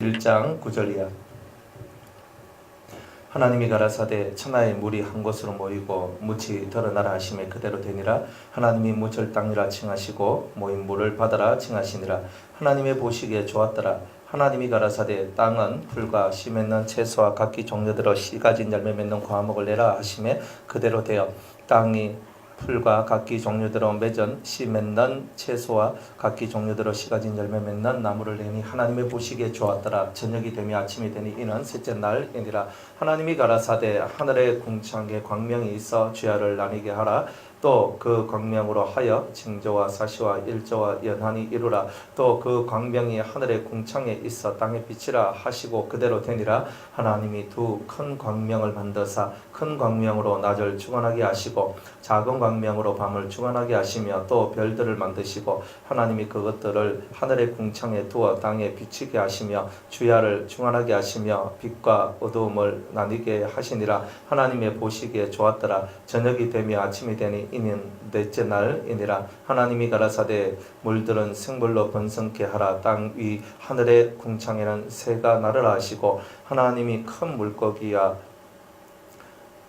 1장 9절이야. 하나님이 가라사대 천하의 물이 한 곳으로 모이고 묻이 드러나라 하심에 그대로 되니라. 하나님이 묻을 땅이라 칭하시고 모인 물을 바다라 칭하시니라. 하나님의 보시기에 좋았더라. 하나님이 가라사대 땅은 풀과 씨 맺는 채소와 각기 종류대로 씨 가진 열매 맺는 과목을 내라 하심에 그대로 되어 땅이 풀과 각기 종류대로 맺은 씨 맺는 채소와 각기 종류대로 씨 가진 열매 맺는 나무를 내니 하나님의 보시기에 좋았더라. 저녁이 되며 아침이 되니 이는 셋째 날이니라. 하나님이 가라사대 하늘에 궁창에 광명이 있어 주야를 나뉘게 하라. 또 그 광명으로 하여 징조와 사시와 일조와 연한이 이루라. 또 그 광명이 하늘의 궁창에 있어 땅에 비치라 하시고 그대로 되니라. 하나님이 두 큰 광명을 만드사 큰 광명으로 낮을 주관하게 하시고 작은 광명으로 밤을 주관하게 하시며 또 별들을 만드시고 하나님이 그것들을 하늘의 궁창에 두어 땅에 비치게 하시며 주야를 주관하게 하시며 빛과 어두움을 나뉘게 하시니라. 하나님의 보시기에 좋았더라. 저녁이 되며 아침이 되니 이는 넷째 날이니라. 하나님이 가라사대 물들은 생물로 번성케 하라. 땅 위 하늘의 궁창에는 새가 나르라 하시고 하나님이 큰 물고기야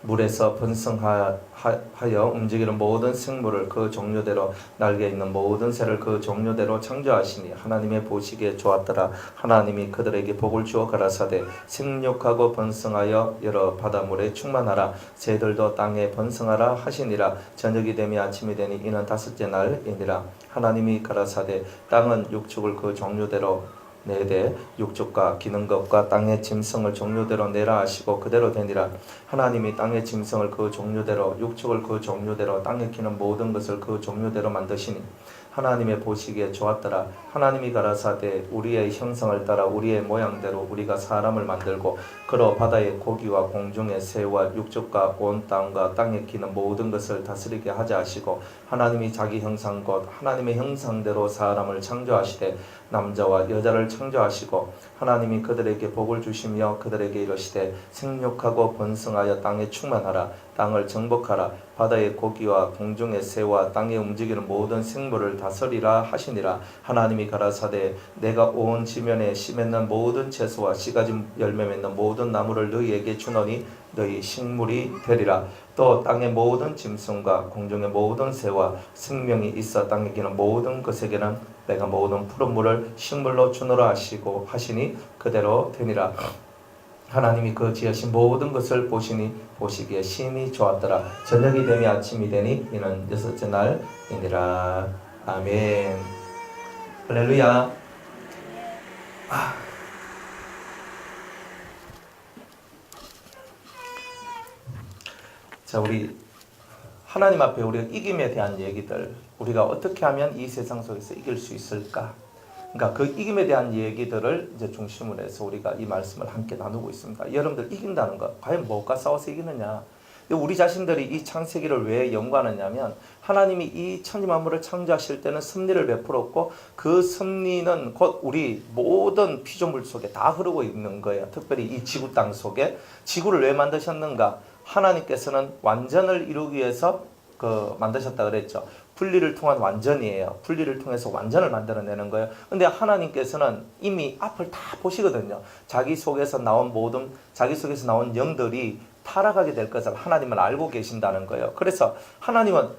물에서 번성하여 움직이는 모든 생물을 그 종류대로 날개 있는 모든 새를 그 종류대로 창조하시니 하나님의 보시기에 좋았더라. 하나님이 그들에게 복을 주어 가라사대 생육하고 번성하여 여러 바닷물에 충만하라. 새들도 땅에 번성하라 하시니라. 저녁이 되며 아침이 되니 이는 다섯째 날이니라. 하나님이 가라사대 땅은 육축을 그 종류대로 내되 육축과 기는 것과 땅의 짐승을 종류대로 내라 하시고 그대로 되니라. 하나님이 땅의 짐승을 그 종류대로 육축을 그 종류대로 땅에 기는 모든 것을 그 종류대로 만드시니 하나님의 보시기에 좋았더라. 하나님이 가라사대 우리의 형상을 따라 우리의 모양대로 우리가 사람을 만들고 그로 바다의 고기와 공중의 새와 육축과 온 땅과 땅에 기는 모든 것을 다스리게 하자 하시고 하나님이 자기 형상 곧 하나님의 형상대로 사람을 창조하시되 남자와 여자를 창조하시고 하나님이 그들에게 복을 주시며 그들에게 이르시되 생육하고 번성하여 땅에 충만하라. 땅을 정복하라. 바다의 고기와 공중의 새와 땅에 움직이는 모든 생물을 다스리라 하시니라. 하나님이 가라사대 내가 온 지면에 씨 맺는 모든 채소와 씨 가진 열매 맺는 모든 나무를 너희에게 주노니 너희 식물이 되리라. 또 땅의 모든 짐승과 공중의 모든 새와 생명이 있어 땅에 기는 모든 것에게는 내가 모든 푸른 물을 식물로 주노라 하시고 하시니 그대로 되니라. 하나님이 그 지으신 모든 것을 보시기에 심히 좋았더라. 저녁이 되며 아침이 되니 이는 여섯째 날이니라. 아멘. 할렐루야. 자, 우리 하나님 앞에 우리가 이김에 대한 얘기들, 우리가 어떻게 하면 이 세상 속에서 이길 수 있을까? 그러니까 그 이김에 대한 얘기들을 이제 중심으로 해서 우리가 이 말씀을 함께 나누고 있습니다. 여러분들 이긴다는 것, 과연 뭐가 싸워서 이기느냐? 우리 자신들이 이 창세기를 왜 연구하느냐면 하나님이 이 천지만물을 창조하실 때는 섭리를 베풀었고 그 섭리는 곧 우리 모든 피조물 속에 다 흐르고 있는 거예요. 특별히 이 지구 땅 속에. 지구를 왜 만드셨는가? 하나님께서는 완전을 이루기 위해서 만드셨다 그랬죠. 분리를 통한 완전이에요. 분리를 통해서 완전을 만들어내는 거예요. 근데 하나님께서는 이미 앞을 다 보시거든요. 자기 속에서 나온 영들이 타락하게 될 것을 하나님은 알고 계신다는 거예요. 그래서 하나님은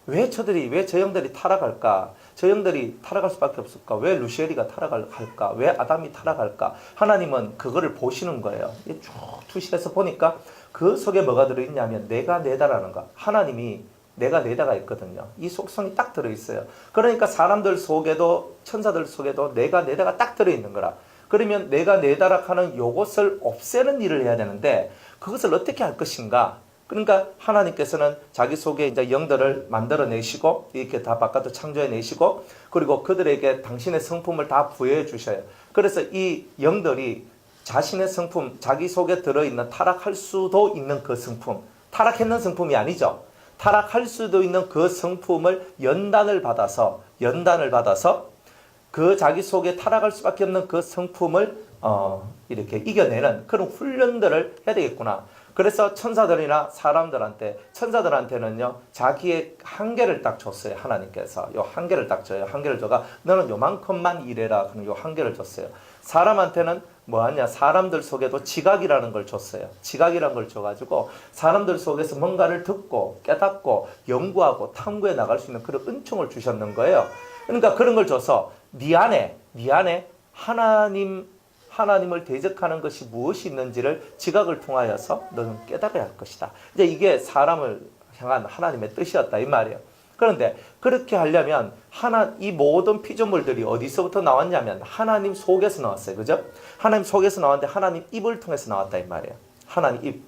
왜 저 영들이 타락할까? 저 영들이 타락할 수밖에 없을까? 왜 루시엘이가 타락할까? 왜 아담이 타락할까? 하나님은 그거를 보시는 거예요. 쭉 투시해서 보니까 그 속에 뭐가 들어있냐면 내가 내다라는 거. 하나님이 내가 내다가 있거든요. 이 속성이 딱 들어있어요. 그러니까 사람들 속에도 천사들 속에도 내가 내다가 딱 들어있는 거라. 그러면 내가 내다라 하는 요것을 없애는 일을 해야 되는데 그것을 어떻게 할 것인가? 그러니까 하나님께서는 자기 속에 이제 영들을 만들어내시고 이렇게 다 바깥으로 창조해내시고 그리고 그들에게 당신의 성품을 다 부여해 주셔요. 그래서 이 영들이 자신의 성품, 자기 속에 들어있는 타락할 수도 있는 그 성품, 타락했는 성품이 아니죠. 타락할 수도 있는 그 성품을 연단을 받아서 그 자기 속에 타락할 수밖에 없는 그 성품을 이렇게 이겨내는 그런 훈련들을 해야 되겠구나. 그래서 천사들이나 사람들한테, 천사들한테는요, 자기의 한계를 딱 줬어요. 하나님께서 요 한계를 딱 줘요. 한계를 줘가 너는 요만큼만 일해라. 그럼 요 한계를 줬어요. 사람한테는 뭐하냐, 사람들 속에도 지각이라는 걸 줬어요. 지각이라는 걸 줘가지고 사람들 속에서 뭔가를 듣고 깨닫고 연구하고 탐구해 나갈 수 있는 그런 은총을 주셨는 거예요. 그러니까 그런 걸 줘서 네 안에 하나님을 대적하는 것이 무엇이 있는지를 지각을 통하여서 너는 깨달아야 할 것이다. 이제 이게 사람을 향한 하나님의 뜻이었다 이 말이에요. 그런데 그렇게 하려면 이 모든 피조물들이 어디서부터 나왔냐면 하나님 속에서 나왔어요. 그죠? 하나님 속에서 나왔는데 하나님 입을 통해서 나왔다 이 말이에요. 하나님 입.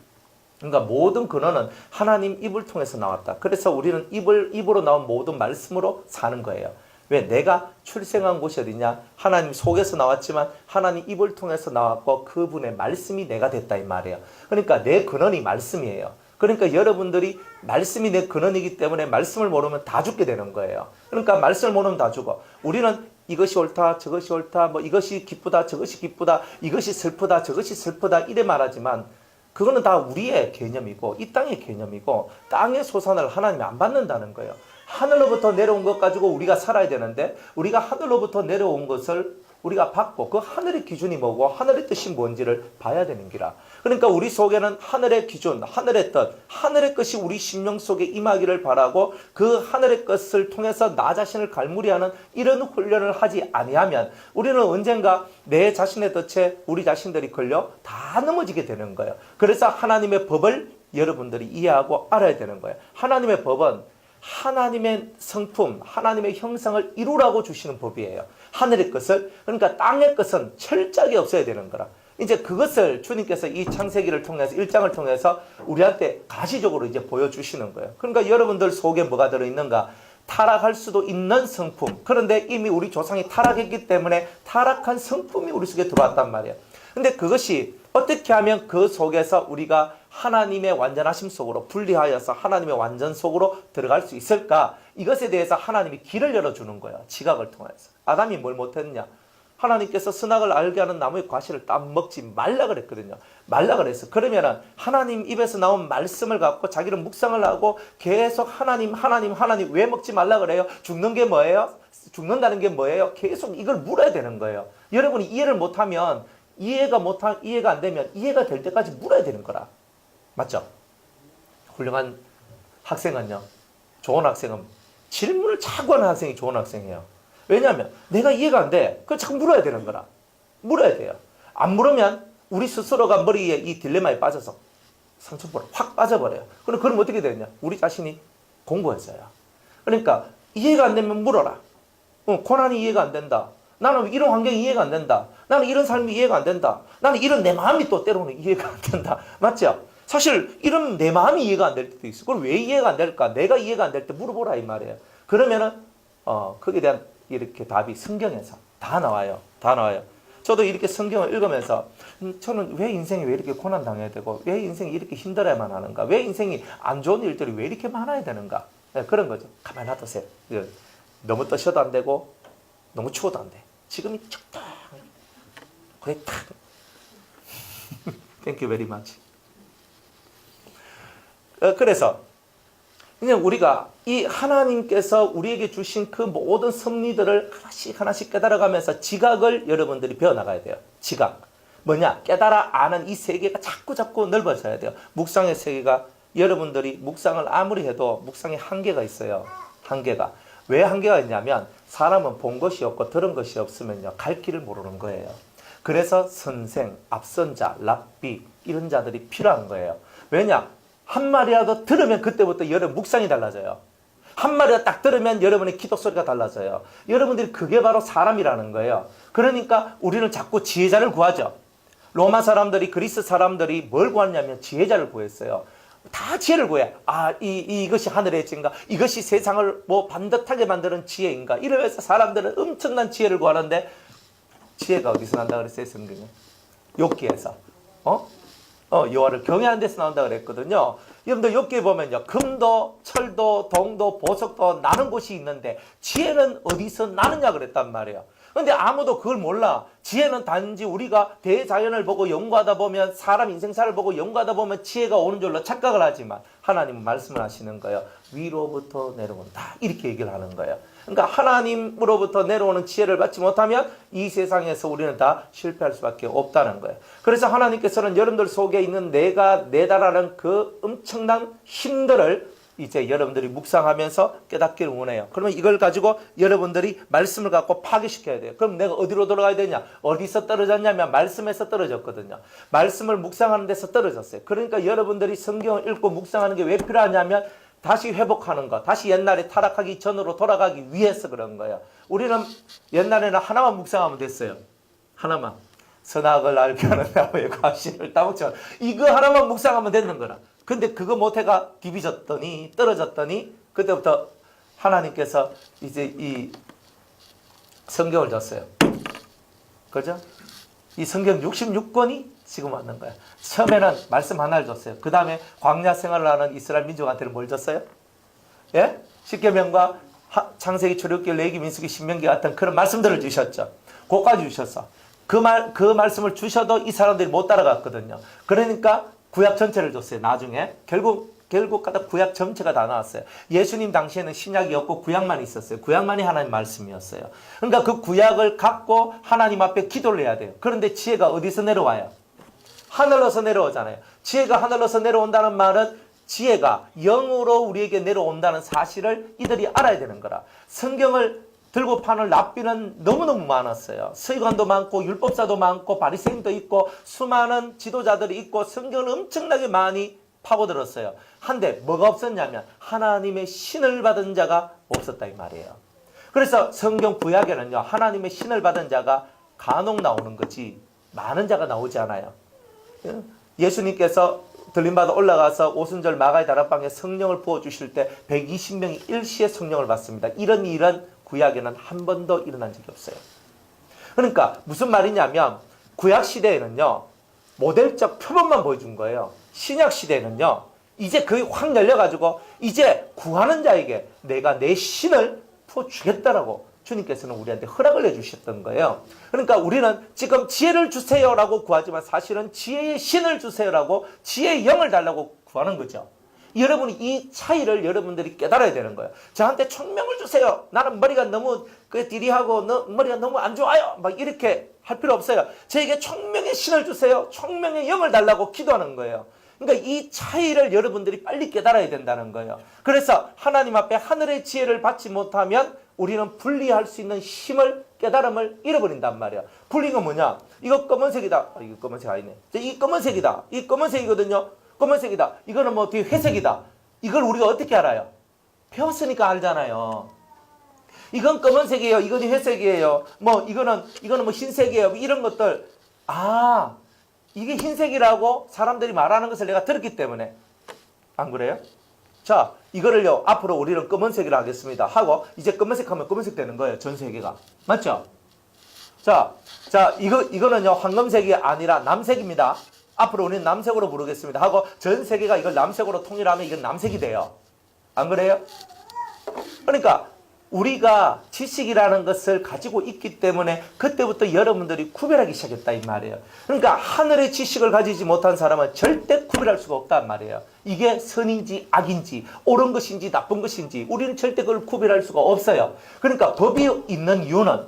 그러니까 모든 근원은 하나님 입을 통해서 나왔다. 그래서 우리는 입으로 나온 모든 말씀으로 사는 거예요. 왜? 내가 출생한 곳이 어디냐? 하나님 속에서 나왔지만 하나님 입을 통해서 나왔고 그분의 말씀이 내가 됐다 이 말이에요. 그러니까 내 근원이 말씀이에요. 그러니까 여러분들이 말씀이 내 근원이기 때문에 말씀을 모르면 다 죽게 되는 거예요. 그러니까 말씀을 모르면 다 죽어. 우리는 이것이 옳다, 저것이 옳다, 뭐 이것이 기쁘다, 저것이 기쁘다, 이것이 슬프다, 저것이 슬프다 이래 말하지만 그거는 다 우리의 개념이고 이 땅의 개념이고 땅의 소산을 하나님이 안 받는다는 거예요. 하늘로부터 내려온 것 가지고 우리가 살아야 되는데 우리가 하늘로부터 내려온 것을 우리가 받고 그 하늘의 기준이 뭐고 하늘의 뜻이 뭔지를 봐야 되는 기라. 그러니까 우리 속에는 하늘의 기준, 하늘의 뜻, 하늘의 것이 우리 심령 속에 임하기를 바라고 그 하늘의 것을 통해서 나 자신을 갈무리하는 이런 훈련을 하지 아니하면 우리는 언젠가 내 자신의 덫에 우리 자신들이 걸려 다 넘어지게 되는 거예요. 그래서 하나님의 법을 여러분들이 이해하고 알아야 되는 거예요. 하나님의 법은 하나님의 성품, 하나님의 형상을 이루라고 주시는 법이에요. 하늘의 것을, 그러니까 땅의 것은 철저하게 없어야 되는 거라. 이제 그것을 주님께서 이 창세기를 통해서 1장을 통해서 우리한테 가시적으로 이제 보여주시는 거예요. 그러니까 여러분들 속에 뭐가 들어있는가? 타락할 수도 있는 성품. 그런데 이미 우리 조상이 타락했기 때문에 타락한 성품이 우리 속에 들어왔단 말이에요. 근데 그것이 어떻게 하면 그 속에서 우리가 하나님의 완전하심 속으로 분리하여서 하나님의 완전 속으로 들어갈 수 있을까? 이것에 대해서 하나님이 길을 열어주는 거예요. 지각을 통해서. 아담이 뭘 못했냐? 하나님께서 선악을 알게 하는 나무의 과실을 딱 먹지 말라 그랬거든요. 말라 그랬어. 그러면은 하나님 입에서 나온 말씀을 갖고 자기를 묵상을 하고 계속 하나님 왜 먹지 말라 그래요? 죽는 게 뭐예요? 죽는다는 게 뭐예요? 계속 이걸 물어야 되는 거예요. 여러분이 이해를 못하면 이해가 안 되면 이해가 될 때까지 물어야 되는 거라. 맞죠? 훌륭한 학생은요. 좋은 학생은 질문을 자꾸 하는 학생이 좋은 학생이에요. 왜냐하면 내가 이해가 안 돼. 그걸 자꾸 물어야 되는 거라. 물어야 돼요. 안 물으면 우리 스스로가 머리에 이 딜레마에 빠져서 상처불에 확 빠져버려요. 그럼 어떻게 되냐? 우리 자신이 공부했어요. 그러니까 이해가 안 되면 물어라. 고난이 이해가 안 된다. 나는 이런 환경이 이해가 안 된다. 나는 이런 삶이 이해가 안 된다. 나는 이런 내 마음이 또 때로는 이해가 안 된다. 맞죠? 사실 이런 내 마음이 이해가 안 될 때도 있어. 그걸 왜 이해가 안 될까? 내가 이해가 안 될 때 물어보라 이 말이에요. 그러면은 거기에 대한 이렇게 답이 성경에서 다 나와요. 다 나와요. 저도 이렇게 성경을 읽으면서 저는 왜 인생이 왜 이렇게 고난 당해야 되고 왜 인생이 이렇게 힘들어야만 하는가? 왜 인생이 안 좋은 일들이 왜 이렇게 많아야 되는가? 네, 그런 거죠. 가만히 놔두세요. 너무 떠셔도 안 되고 너무 추워도 안 돼. 지금이 적당히 그래 탁. Thank you very much. 그래서 그냥 우리가 이 하나님께서 우리에게 주신 그 모든 섭리들을 하나씩 깨달아가면서 지각을 여러분들이 배워나가야 돼요. 지각. 뭐냐? 깨달아 아는 이 세계가 자꾸 넓어져야 돼요. 묵상의 세계가 여러분들이 묵상을 아무리 해도 묵상에 한계가 있어요. 한계가. 왜 한계가 있냐면 사람은 본 것이 없고 들은 것이 없으면요. 갈 길을 모르는 거예요. 그래서 선생, 앞선자, 랍비 이런 자들이 필요한 거예요. 왜냐? 한 마리라도 들으면 그때부터 여러분 묵상이 달라져요. 한 마리가 딱 들으면 여러분의 기도 소리가 달라져요. 여러분들이 그게 바로 사람이라는 거예요. 그러니까 우리는 자꾸 지혜자를 구하죠. 로마 사람들이 그리스 사람들이 뭘 구하냐면 지혜자를 구했어요. 다 지혜를 구해. 이것이 하늘의 지혜인가? 이것이 세상을 반듯하게 만드는 지혜인가? 이러면서 사람들은 엄청난 지혜를 구하는데 지혜가 어디서 난다 그랬어요, 성경에? 욥기에서. 여호와를 경외하는 데서 나온다 그랬거든요. 여러분들 욥기에 보면요. 금도 철도 동도 보석도 나는 곳이 있는데 지혜는 어디서 나느냐 그랬단 말이에요. 근데 아무도 그걸 몰라. 지혜는 단지 우리가 대자연을 보고 연구하다 보면, 사람 인생사를 보고 연구하다 보면 지혜가 오는 줄로 착각을 하지만 하나님은 말씀을 하시는 거예요. 위로부터 내려온다. 이렇게 얘기를 하는 거예요. 그러니까 하나님으로부터 내려오는 지혜를 받지 못하면 이 세상에서 우리는 다 실패할 수밖에 없다는 거예요. 그래서 하나님께서는 여러분들 속에 있는 내가 내다라는 그 엄청난 힘들을 이제 여러분들이 묵상하면서 깨닫기를 원해요. 그러면 이걸 가지고 여러분들이 말씀을 갖고 파괴시켜야 돼요. 그럼 내가 어디로 돌아가야 되냐? 어디서 떨어졌냐면 말씀에서 떨어졌거든요. 말씀을 묵상하는 데서 떨어졌어요. 그러니까 여러분들이 성경을 읽고 묵상하는 게 왜 필요하냐면 다시 회복하는 거, 다시 옛날에 타락하기 전으로 돌아가기 위해서 그런 거예요. 우리는 옛날에는 하나만 묵상하면 됐어요. 하나만. 선악을 알게 하는 나무의 과실을 따먹죠. 이거 하나만 묵상하면 되는 거라. 근데 그거 못해가 디비졌더니 떨어졌더니 그때부터 하나님께서 이제 이 성경을 줬어요. 그죠? 이 성경 66권이 지금 왔는 거야. 처음에는 말씀 하나를 줬어요. 그 다음에 광야 생활을 하는 이스라엘 민족한테는 뭘 줬어요? 예? 십계명과 창세기, 출애굽기, 레위기, 민수기, 신명기 같은 그런 말씀들을 주셨죠. 그것까지 주셨어. 그 말씀을 주셔도 이 사람들이 못 따라갔거든요. 그러니까 구약 전체를 줬어요. 나중에 결국 가다 구약 전체가 다 나왔어요. 예수님 당시에는 신약이 없고 구약만 있었어요. 구약만이 하나님 말씀이었어요. 그러니까 그 구약을 갖고 하나님 앞에 기도를 해야 돼요. 그런데 지혜가 어디서 내려와요? 하늘로서 내려오잖아요. 지혜가 하늘로서 내려온다는 말은 지혜가 영으로 우리에게 내려온다는 사실을 이들이 알아야 되는 거라. 성경을 들고 파는 랍비는 너무너무 많았어요. 서기관도 많고 율법사도 많고 바리새인도 있고 수많은 지도자들이 있고 성경을 엄청나게 많이 파고들었어요. 한데 뭐가 없었냐면 하나님의 신을 받은 자가 없었다 이 말이에요. 그래서 성경 구약에는요, 하나님의 신을 받은 자가 간혹 나오는 거지 많은 자가 나오지 않아요. 예수님께서 들림받아 올라가서 오순절 마가의 다락방에 성령을 부어주실 때 120명이 일시에 성령을 받습니다. 이런 일은 구약에는 한 번도 일어난 적이 없어요. 그러니까 무슨 말이냐면 구약 시대에는요, 모델적 표본만 보여준 거예요. 신약 시대에는요, 이제 그게 확 열려가지고 이제 구하는 자에게 내가 내 신을 부어주겠다라고 주님께서는 우리한테 허락을 해주셨던 거예요. 그러니까 우리는 지금 지혜를 주세요라고 구하지만 사실은 지혜의 신을 주세요라고 지혜의 영을 달라고 구하는 거죠. 여러분이 이 차이를 여러분들이 깨달아야 되는 거예요. 저한테 총명을 주세요. 나는 머리가 너무 디리하고 머리가 너무 안 좋아요. 막 이렇게 할 필요 없어요. 저에게 총명의 신을 주세요. 총명의 영을 달라고 기도하는 거예요. 그러니까 이 차이를 여러분들이 빨리 깨달아야 된다는 거예요. 그래서 하나님 앞에 하늘의 지혜를 받지 못하면 우리는 분리할 수 있는 힘을, 깨달음을 잃어버린단 말이야. 분리가 뭐냐? 이거 검은색이다. 이거 검은색 아니네. 이 검은색이다. 이 검은색이거든요. 검은색이다. 이거는 뭐 뒤에 회색이다. 이걸 우리가 어떻게 알아요? 배웠으니까 알잖아요. 이건 검은색이에요. 이건 회색이에요. 뭐 이거는 뭐 흰색이에요. 이런 것들. 아, 이게 흰색이라고 사람들이 말하는 것을 내가 들었기 때문에. 안 그래요? 자, 이거를요, 앞으로 우리는 검은색이라 하겠습니다. 하고, 이제 검은색 하면 검은색 되는 거예요. 전 세계가. 맞죠? 자, 이거는요, 황금색이 아니라 남색입니다. 앞으로 우리는 남색으로 부르겠습니다. 하고, 전 세계가 이걸 남색으로 통일하면 이건 남색이 돼요. 안 그래요? 그러니까, 우리가 지식이라는 것을 가지고 있기 때문에 그때부터 여러분들이 구별하기 시작했다 이 말이에요. 그러니까 하늘의 지식을 가지지 못한 사람은 절대 구별할 수가 없단 말이에요. 이게 선인지 악인지 옳은 것인지 나쁜 것인지 우리는 절대 그걸 구별할 수가 없어요. 그러니까 법이 있는 이유는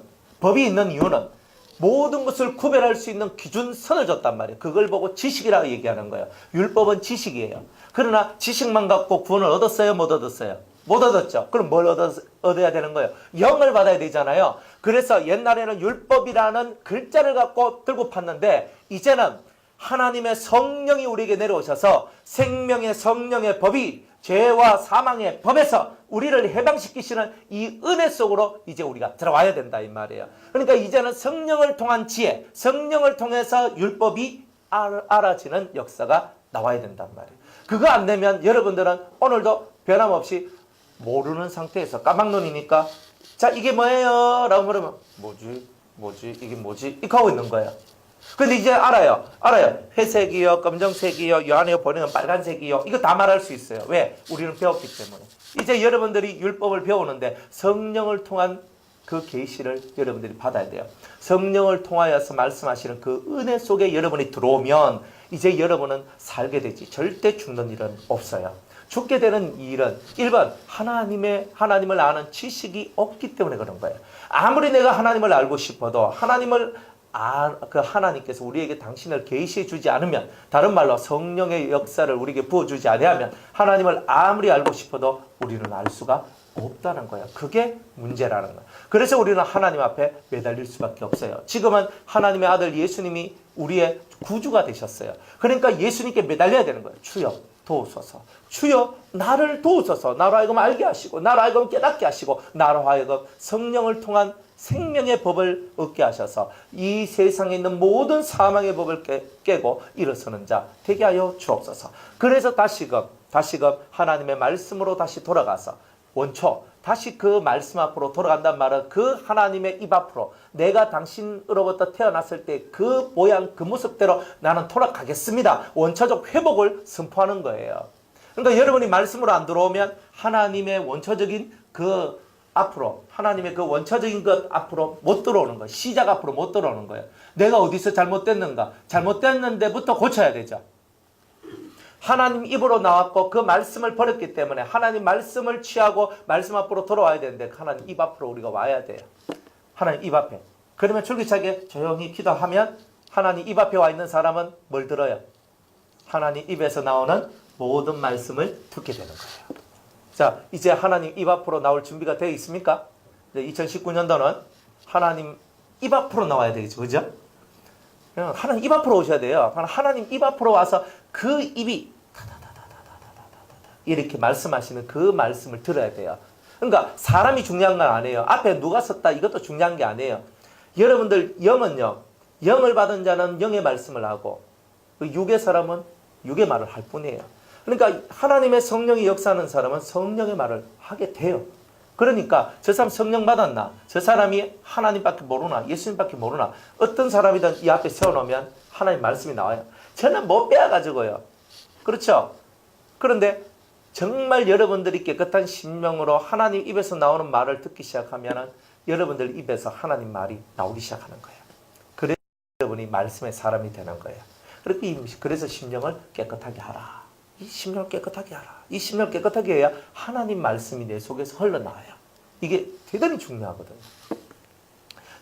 모든 것을 구별할 수 있는 기준선을 줬단 말이에요. 그걸 보고 지식이라고 얘기하는 거예요. 율법은 지식이에요. 그러나 지식만 갖고 구원을 얻었어요? 못 얻었어요? 못 얻었죠. 그럼 뭘 얻어야 되는 거예요? 영을 받아야 되잖아요. 그래서 옛날에는 율법이라는 글자를 갖고 들고 팠는데 이제는 하나님의 성령이 우리에게 내려오셔서 생명의 성령의 법이 죄와 사망의 법에서 우리를 해방시키시는 이 은혜 속으로 이제 우리가 들어와야 된다 이 말이에요. 그러니까 이제는 성령을 통한 지혜, 성령을 통해서 율법이 알아지는 역사가 나와야 된단 말이에요. 그거 안 되면 여러분들은 오늘도 변함없이 모르는 상태에서 까막눈이니까 자 이게 뭐예요? 라고 물으면 뭐지 이게 뭐지? 이렇게 하고 있는 거예요. 근데 이제 알아요. 회색이요, 검정색이요, 요 안에 보내는 빨간색이요. 이거 다 말할 수 있어요. 왜? 우리는 배웠기 때문에. 이제 여러분들이 율법을 배우는데 성령을 통한 그 계시를 여러분들이 받아야 돼요. 성령을 통하여서 말씀하시는 그 은혜 속에 여러분이 들어오면 이제 여러분은 살게 되지. 절대 죽는 일은 없어요. 죽게 되는 일은 1번 하나님을 아는 지식이 없기 때문에 그런 거예요. 아무리 내가 하나님을 알고 싶어도 하나님께서 우리에게 당신을 계시해 주지 않으면, 다른 말로 성령의 역사를 우리에게 부어주지 아니하면 하나님을 아무리 알고 싶어도 우리는 알 수가 없다는 거예요. 그게 문제라는 거예요. 그래서 우리는 하나님 앞에 매달릴 수밖에 없어요. 지금은 하나님의 아들 예수님이 우리의 구주가 되셨어요. 그러니까 예수님께 매달려야 되는 거예요. 주여 도우소서. 주여 나를 도우소서. 나로 하여금 알게 하시고 나로 하여금 깨닫게 하시고 나로 하여금 성령을 통한 생명의 법을 얻게 하셔서 이 세상에 있는 모든 사망의 법을 깨고 일어서는 자 되게 하여 주옵소서. 그래서 다시금 하나님의 말씀으로 다시 돌아가서 원초 다시 그 말씀 앞으로 돌아간단 말은 그 하나님의 입 앞으로 내가 당신으로부터 태어났을 때 그 모양 그 모습대로 나는 돌아가겠습니다. 원초적 회복을 선포하는 거예요. 그러니까 여러분이 말씀으로 안 들어오면 하나님의 원초적인 그 앞으로, 하나님의 그 원초적인 것 앞으로 못 들어오는 거예요. 시작 앞으로 못 들어오는 거예요. 내가 어디서 잘못됐는가? 잘못됐는데부터 고쳐야 되죠. 하나님 입으로 나왔고 그 말씀을 버렸기 때문에 하나님 말씀을 취하고 말씀 앞으로 돌아와야 되는데 하나님 입 앞으로 우리가 와야 돼요. 하나님 입 앞에. 그러면 줄기차게 조용히 기도하면 하나님 입 앞에 와 있는 사람은 뭘 들어요? 하나님 입에서 나오는 모든 말씀을 듣게 되는 거예요. 자, 이제 하나님 입 앞으로 나올 준비가 되어 있습니까? 2019년도는 하나님 입 앞으로 나와야 되겠죠. 그죠? 하나님 입 앞으로 오셔야 돼요. 하나님 입 앞으로 와서 그 입이 이렇게 말씀하시는 그 말씀을 들어야 돼요. 그러니까 사람이 중요한 건 아니에요. 앞에 누가 섰다 이것도 중요한 게 아니에요. 여러분들 영은요. 영을 받은 자는 영의 말씀을 하고 육의 사람은 육의 말을 할 뿐이에요. 그러니까 하나님의 성령이 역사하는 사람은 성령의 말을 하게 돼요. 그러니까 저 사람 성령 받았나? 저 사람이 하나님밖에 모르나? 예수님밖에 모르나? 어떤 사람이든 이 앞에 세워놓으면 하나님 말씀이 나와요. 저는 못 빼앗가지고요. 그렇죠? 그런데 정말 여러분들이 깨끗한 심령으로 하나님 입에서 나오는 말을 듣기 시작하면 여러분들 입에서 하나님 말이 나오기 시작하는 거예요. 그래서 여러분이 말씀의 사람이 되는 거예요. 그래서 심령을 깨끗하게 하라. 이 심령을 깨끗하게 하라. 이 심령을 깨끗하게 해야 하나님 말씀이 내 속에서 흘러나와요. 이게 대단히 중요하거든요.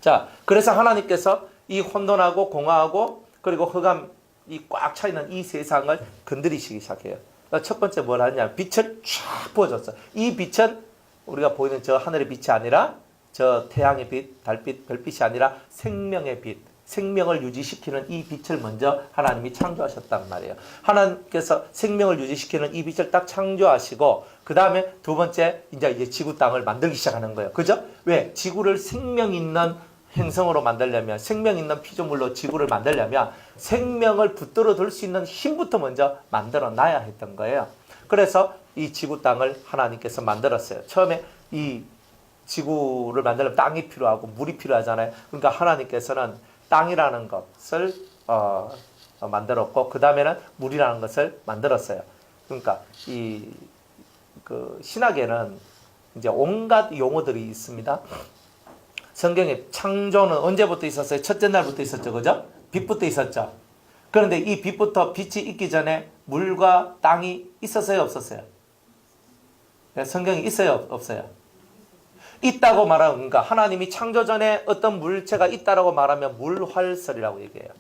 자, 그래서 하나님께서 이 혼돈하고 공허하고 그리고 흑암이 꽉 차있는 이 세상을 건드리시기 시작해요. 첫 번째 뭘 하냐? 빛을 쫙 부어줬어. 이 빛은 우리가 보이는 저 하늘의 빛이 아니라 저 태양의 빛, 달빛, 별빛이 아니라 생명의 빛. 생명을 유지시키는 이 빛을 먼저 하나님이 창조하셨단 말이에요. 하나님께서 생명을 유지시키는 이 빛을 딱 창조하시고 그 다음에 두 번째 이제 지구 땅을 만들기 시작하는 거예요. 그죠? 왜? 지구를 생명 있는 행성으로 만들려면 생명 있는 피조물로 지구를 만들려면 생명을 붙들어 둘 수 있는 힘부터 먼저 만들어 놔야 했던 거예요. 그래서 이 지구 땅을 하나님께서 만들었어요. 처음에 이 지구를 만들려면 땅이 필요하고 물이 필요하잖아요. 그러니까 하나님께서는 땅이라는 것을 만들었고 그 다음에는 물이라는 것을 만들었어요. 그러니까 그 신학에는 이제 온갖 용어들이 있습니다. 성경에 창조는 언제부터 있었어요? 첫째 날부터 있었죠, 그죠? 빛부터 있었죠. 그런데 이 빛부터 빛이 있기 전에 물과 땅이 있었어요, 없었어요? 성경이 있어요, 없어요? 있다고 말하는, 그러니까 하나님이 창조 전에 어떤 물체가 있다라고 말하면 물활설이라고 얘기해요.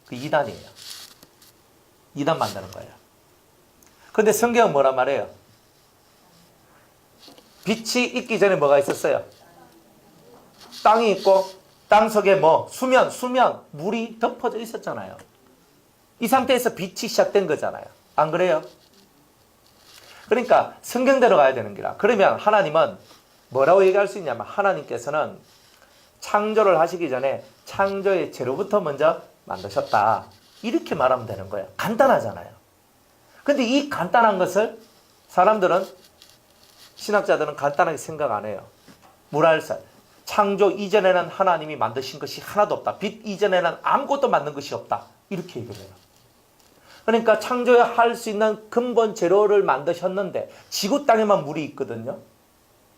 그 이단이에요. 이단 만드는 거예요. 그런데 성경은 뭐라 말해요? 빛이 있기 전에 뭐가 있었어요? 땅이 있고 땅 속에 수면, 물이 덮어져 있었잖아요. 이 상태에서 빛이 시작된 거잖아요. 안 그래요? 그러니까 성경대로 가야 되는 거라. 그러면 하나님은 뭐라고 얘기할 수 있냐면 하나님께서는 창조를 하시기 전에 창조의 재료부터 먼저 만드셨다. 이렇게 말하면 되는 거예요. 간단하잖아요. 근데 이 간단한 것을 사람들은, 신학자들은 간단하게 생각 안 해요. 물활설. 창조 이전에는 하나님이 만드신 것이 하나도 없다. 빛 이전에는 아무것도 만든 것이 없다. 이렇게 얘기를 해요. 그러니까 창조할 수 있는 근본 재료를 만드셨는데 지구 땅에만 물이 있거든요.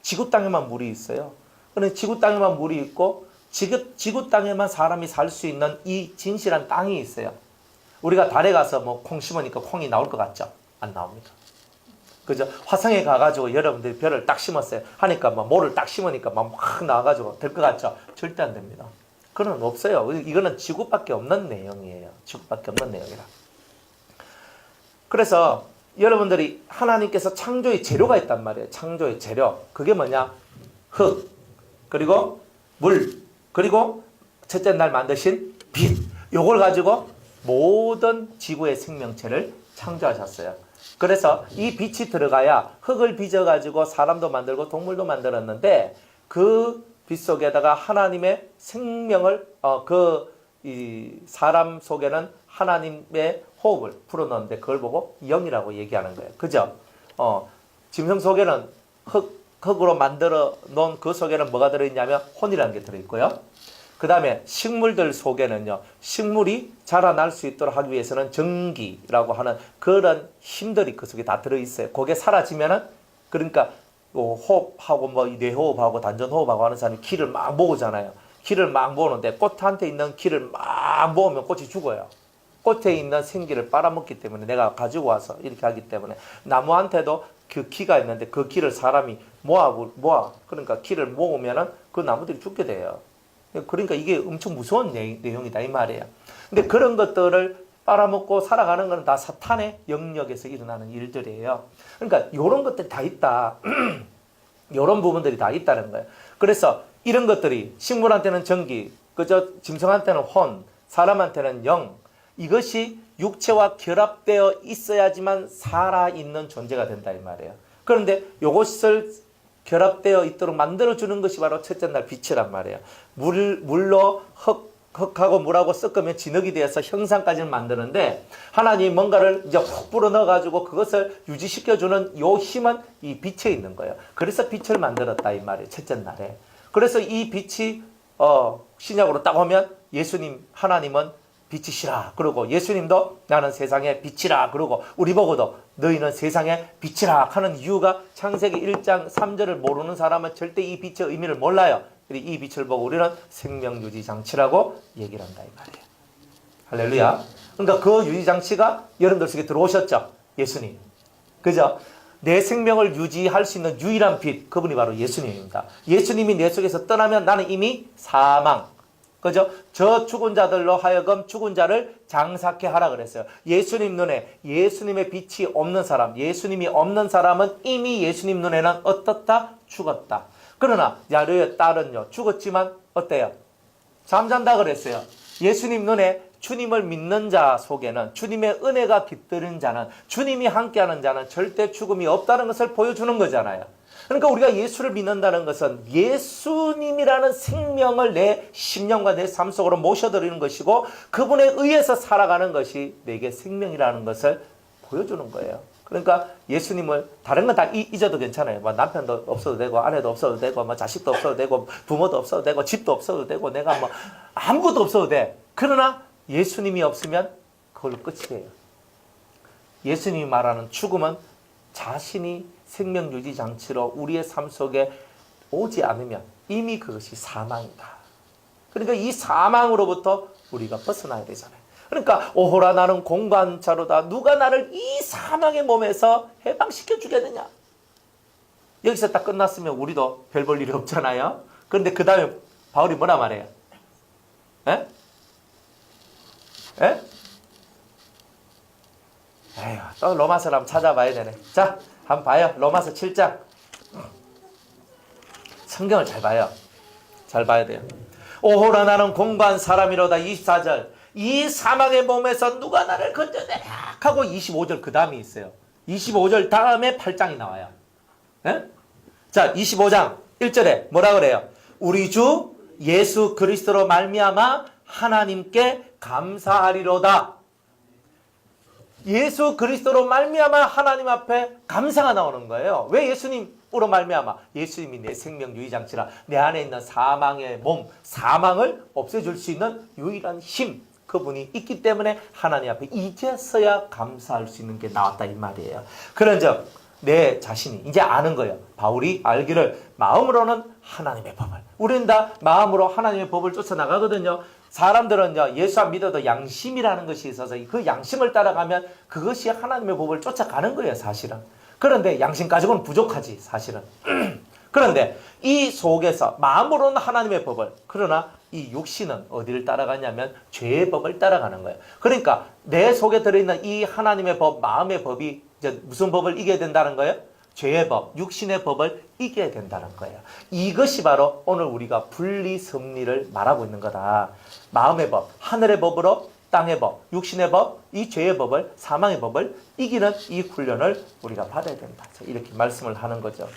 지구 땅에만 물이 있어요. 그런데 지구 땅에만 물이 있고 지구 땅에만 사람이 살 수 있는 이 진실한 땅이 있어요. 우리가 달에 가서 뭐 콩 심으니까 콩이 나올 것 같죠? 안 나옵니다. 그죠? 화성에 가가지고 여러분들이 별을 딱 심었어요. 하니까 막 모를 딱 심으니까 막 나와가지고 될 것 같죠? 절대 안 됩니다. 그건 없어요. 이거는 지구밖에 없는 내용이에요. 지구밖에 없는 내용이라. 그래서 여러분들이 하나님께서 창조의 재료가 있단 말이에요. 창조의 재료. 그게 뭐냐? 흙, 그리고 물, 그리고 첫째 날 만드신 빛. 요걸 가지고 모든 지구의 생명체를 창조하셨어요. 그래서 이 빛이 들어가야 흙을 빚어가지고 사람도 만들고 동물도 만들었는데 그 빛 속에다가 하나님의 생명을 이 사람 속에는 하나님의 호흡을 풀어넣는데 그걸 보고 영이라고 얘기하는 거예요. 그죠? 짐승 속에는 흙으로 만들어 놓은 그 속에는 뭐가 들어있냐면 혼이라는 게 들어있고요. 그 다음에 식물들 속에는요, 식물이 자라날 수 있도록 하기 위해서는 전기라고 하는 그런 힘들이 그 속에 다 들어있어요. 그게 사라지면은, 그러니까 호흡하고 뭐 뇌호흡하고 단전호흡하고 하는 사람이 기를 막 모으잖아요. 기를 막 모으는데 꽃한테 있는 기를 막 모으면 꽃이 죽어요. 꽃에 있는 생기를 빨아먹기 때문에 내가 가지고 와서 이렇게 하기 때문에 나무한테도 그 기가 있는데 그 기를 사람이 모아. 그러니까 기를 모으면은 그 나무들이 죽게 돼요. 그러니까 이게 엄청 무서운 내용이다 이 말이에요. 근데 그런 것들을 빨아먹고 살아가는 건 다 사탄의 영역에서 일어나는 일들이에요. 그러니까 이런 것들이 다 있다. 이런 부분들이 다 있다는 거예요. 그래서 이런 것들이 식물한테는 전기, 그저 짐승한테는 혼, 사람한테는 영, 이것이 육체와 결합되어 있어야지만 살아있는 존재가 된다 이 말이에요. 그런데 이것을 결합되어 있도록 만들어주는 것이 바로 첫째 날 빛이란 말이에요. 물로 흙하고 물하고 섞으면 진흙이 되어서 형상까지는 만드는데 하나님이 뭔가를 이제 훅 불어 넣어가지고 그것을 유지시켜주는 요 힘은 이 빛에 있는 거예요. 그래서 빛을 만들었다 이 말이에요. 첫째 날에. 그래서 이 빛이 신약으로 딱 오면 예수님 하나님은 빛이시라 그러고 예수님도 나는 세상의 빛이라 그러고 우리 보고도 너희는 세상의 빛이라 하는 이유가 창세기 1장 3절을 모르는 사람은 절대 이 빛의 의미를 몰라요. 이 빛을 보고 우리는 생명유지장치라고 얘기를 한다 이 말이에요. 할렐루야. 그러니까 그 유지장치가 여러분들 속에 들어오셨죠. 예수님. 그죠? 내 생명을 유지할 수 있는 유일한 빛, 그분이 바로 예수님입니다. 예수님이 내 속에서 떠나면 나는 이미 사망, 그죠? 저 죽은 자들로 하여금 죽은 자를 장사케 하라 그랬어요. 예수님 눈에 예수님의 빛이 없는 사람, 예수님이 없는 사람은 이미 예수님 눈에는 어떻다? 죽었다. 그러나 야르의 딸은요, 죽었지만 어때요? 잠잔다 그랬어요. 예수님 눈에 주님을 믿는 자 속에는, 주님의 은혜가 깃드는 자는, 주님이 함께하는 자는 절대 죽음이 없다는 것을 보여주는 거잖아요. 그러니까 우리가 예수를 믿는다는 것은 예수님이라는 생명을 내 심령과 내 삶 속으로 모셔드리는 것이고 그분에 의해서 살아가는 것이 내게 생명이라는 것을 보여주는 거예요. 그러니까 예수님을 다른 건 다 잊어도 괜찮아요. 뭐 남편도 없어도 되고 아내도 없어도 되고 뭐 자식도 없어도 되고 부모도 없어도 되고 집도 없어도 되고 내가 뭐 아무것도 없어도 돼. 그러나 예수님이 없으면 그걸로 끝이에요. 예수님이 말하는 죽음은 자신이 생명유지 장치로 우리의 삶 속에 오지 않으면 이미 그것이 사망이다. 그러니까 이 사망으로부터 우리가 벗어나야 되잖아요. 그러니까 오호라 나는 공관자로다. 누가 나를 이 사망의 몸에서 해방시켜 주겠느냐. 여기서 딱 끝났으면 우리도 별 볼 일이 없잖아요. 그런데 그 다음에 바울이 뭐라 말해요? 에? 에? 에휴, 또 로마서를 한번 찾아봐야 되네. 자, 한번 봐요. 로마서 7장. 성경을 잘 봐요. 잘 봐야 돼요. 오호라 나는 공고한 사람이로다. 24절. 이 사망의 몸에서 누가 나를 건져내랴 하고 25절 그 다음이 있어요. 25절 다음에 8장이 나와요. 에? 자, 25장 1절에 뭐라 그래요? 우리 주 예수 그리스도로 말미암아 하나님께 감사하리로다. 예수 그리스도로 말미암아 하나님 앞에 감사가 나오는 거예요. 왜 예수님으로 말미암아? 예수님이 내 생명 유의장치라. 내 안에 있는 사망의 몸, 사망을 없애줄 수 있는 유일한 힘, 그분이 있기 때문에 하나님 앞에 이제서야 감사할 수 있는 게 나왔다 이 말이에요. 그런즉 내 자신이 이제 아는 거예요. 바울이 알기를 마음으로는 하나님의 법을. 우리는 다 마음으로 하나님의 법을 쫓아나가거든요. 사람들은요, 예수 안 믿어도 양심이라는 것이 있어서 그 양심을 따라가면 그것이 하나님의 법을 쫓아가는 거예요, 사실은. 그런데 양심 가지고는 부족하지, 사실은. 그런데 이 속에서 마음으로는 하나님의 법을, 그러나 이 육신은 어디를 따라가냐면 죄의 법을 따라가는 거예요. 그러니까 내 속에 들어있는 이 하나님의 법, 마음의 법이 이제 무슨 법을 이겨야 된다는 거예요? 죄의 법, 육신의 법을 이겨야 된다는 거예요. 이것이 바로 오늘 우리가 분리섭리를 말하고 있는 거다. 마음의 법, 하늘의 법으로 땅의 법, 육신의 법, 이 죄의 법을, 사망의 법을 이기는 이 훈련을 우리가 받아야 된다. 이렇게 말씀을 하는 거죠.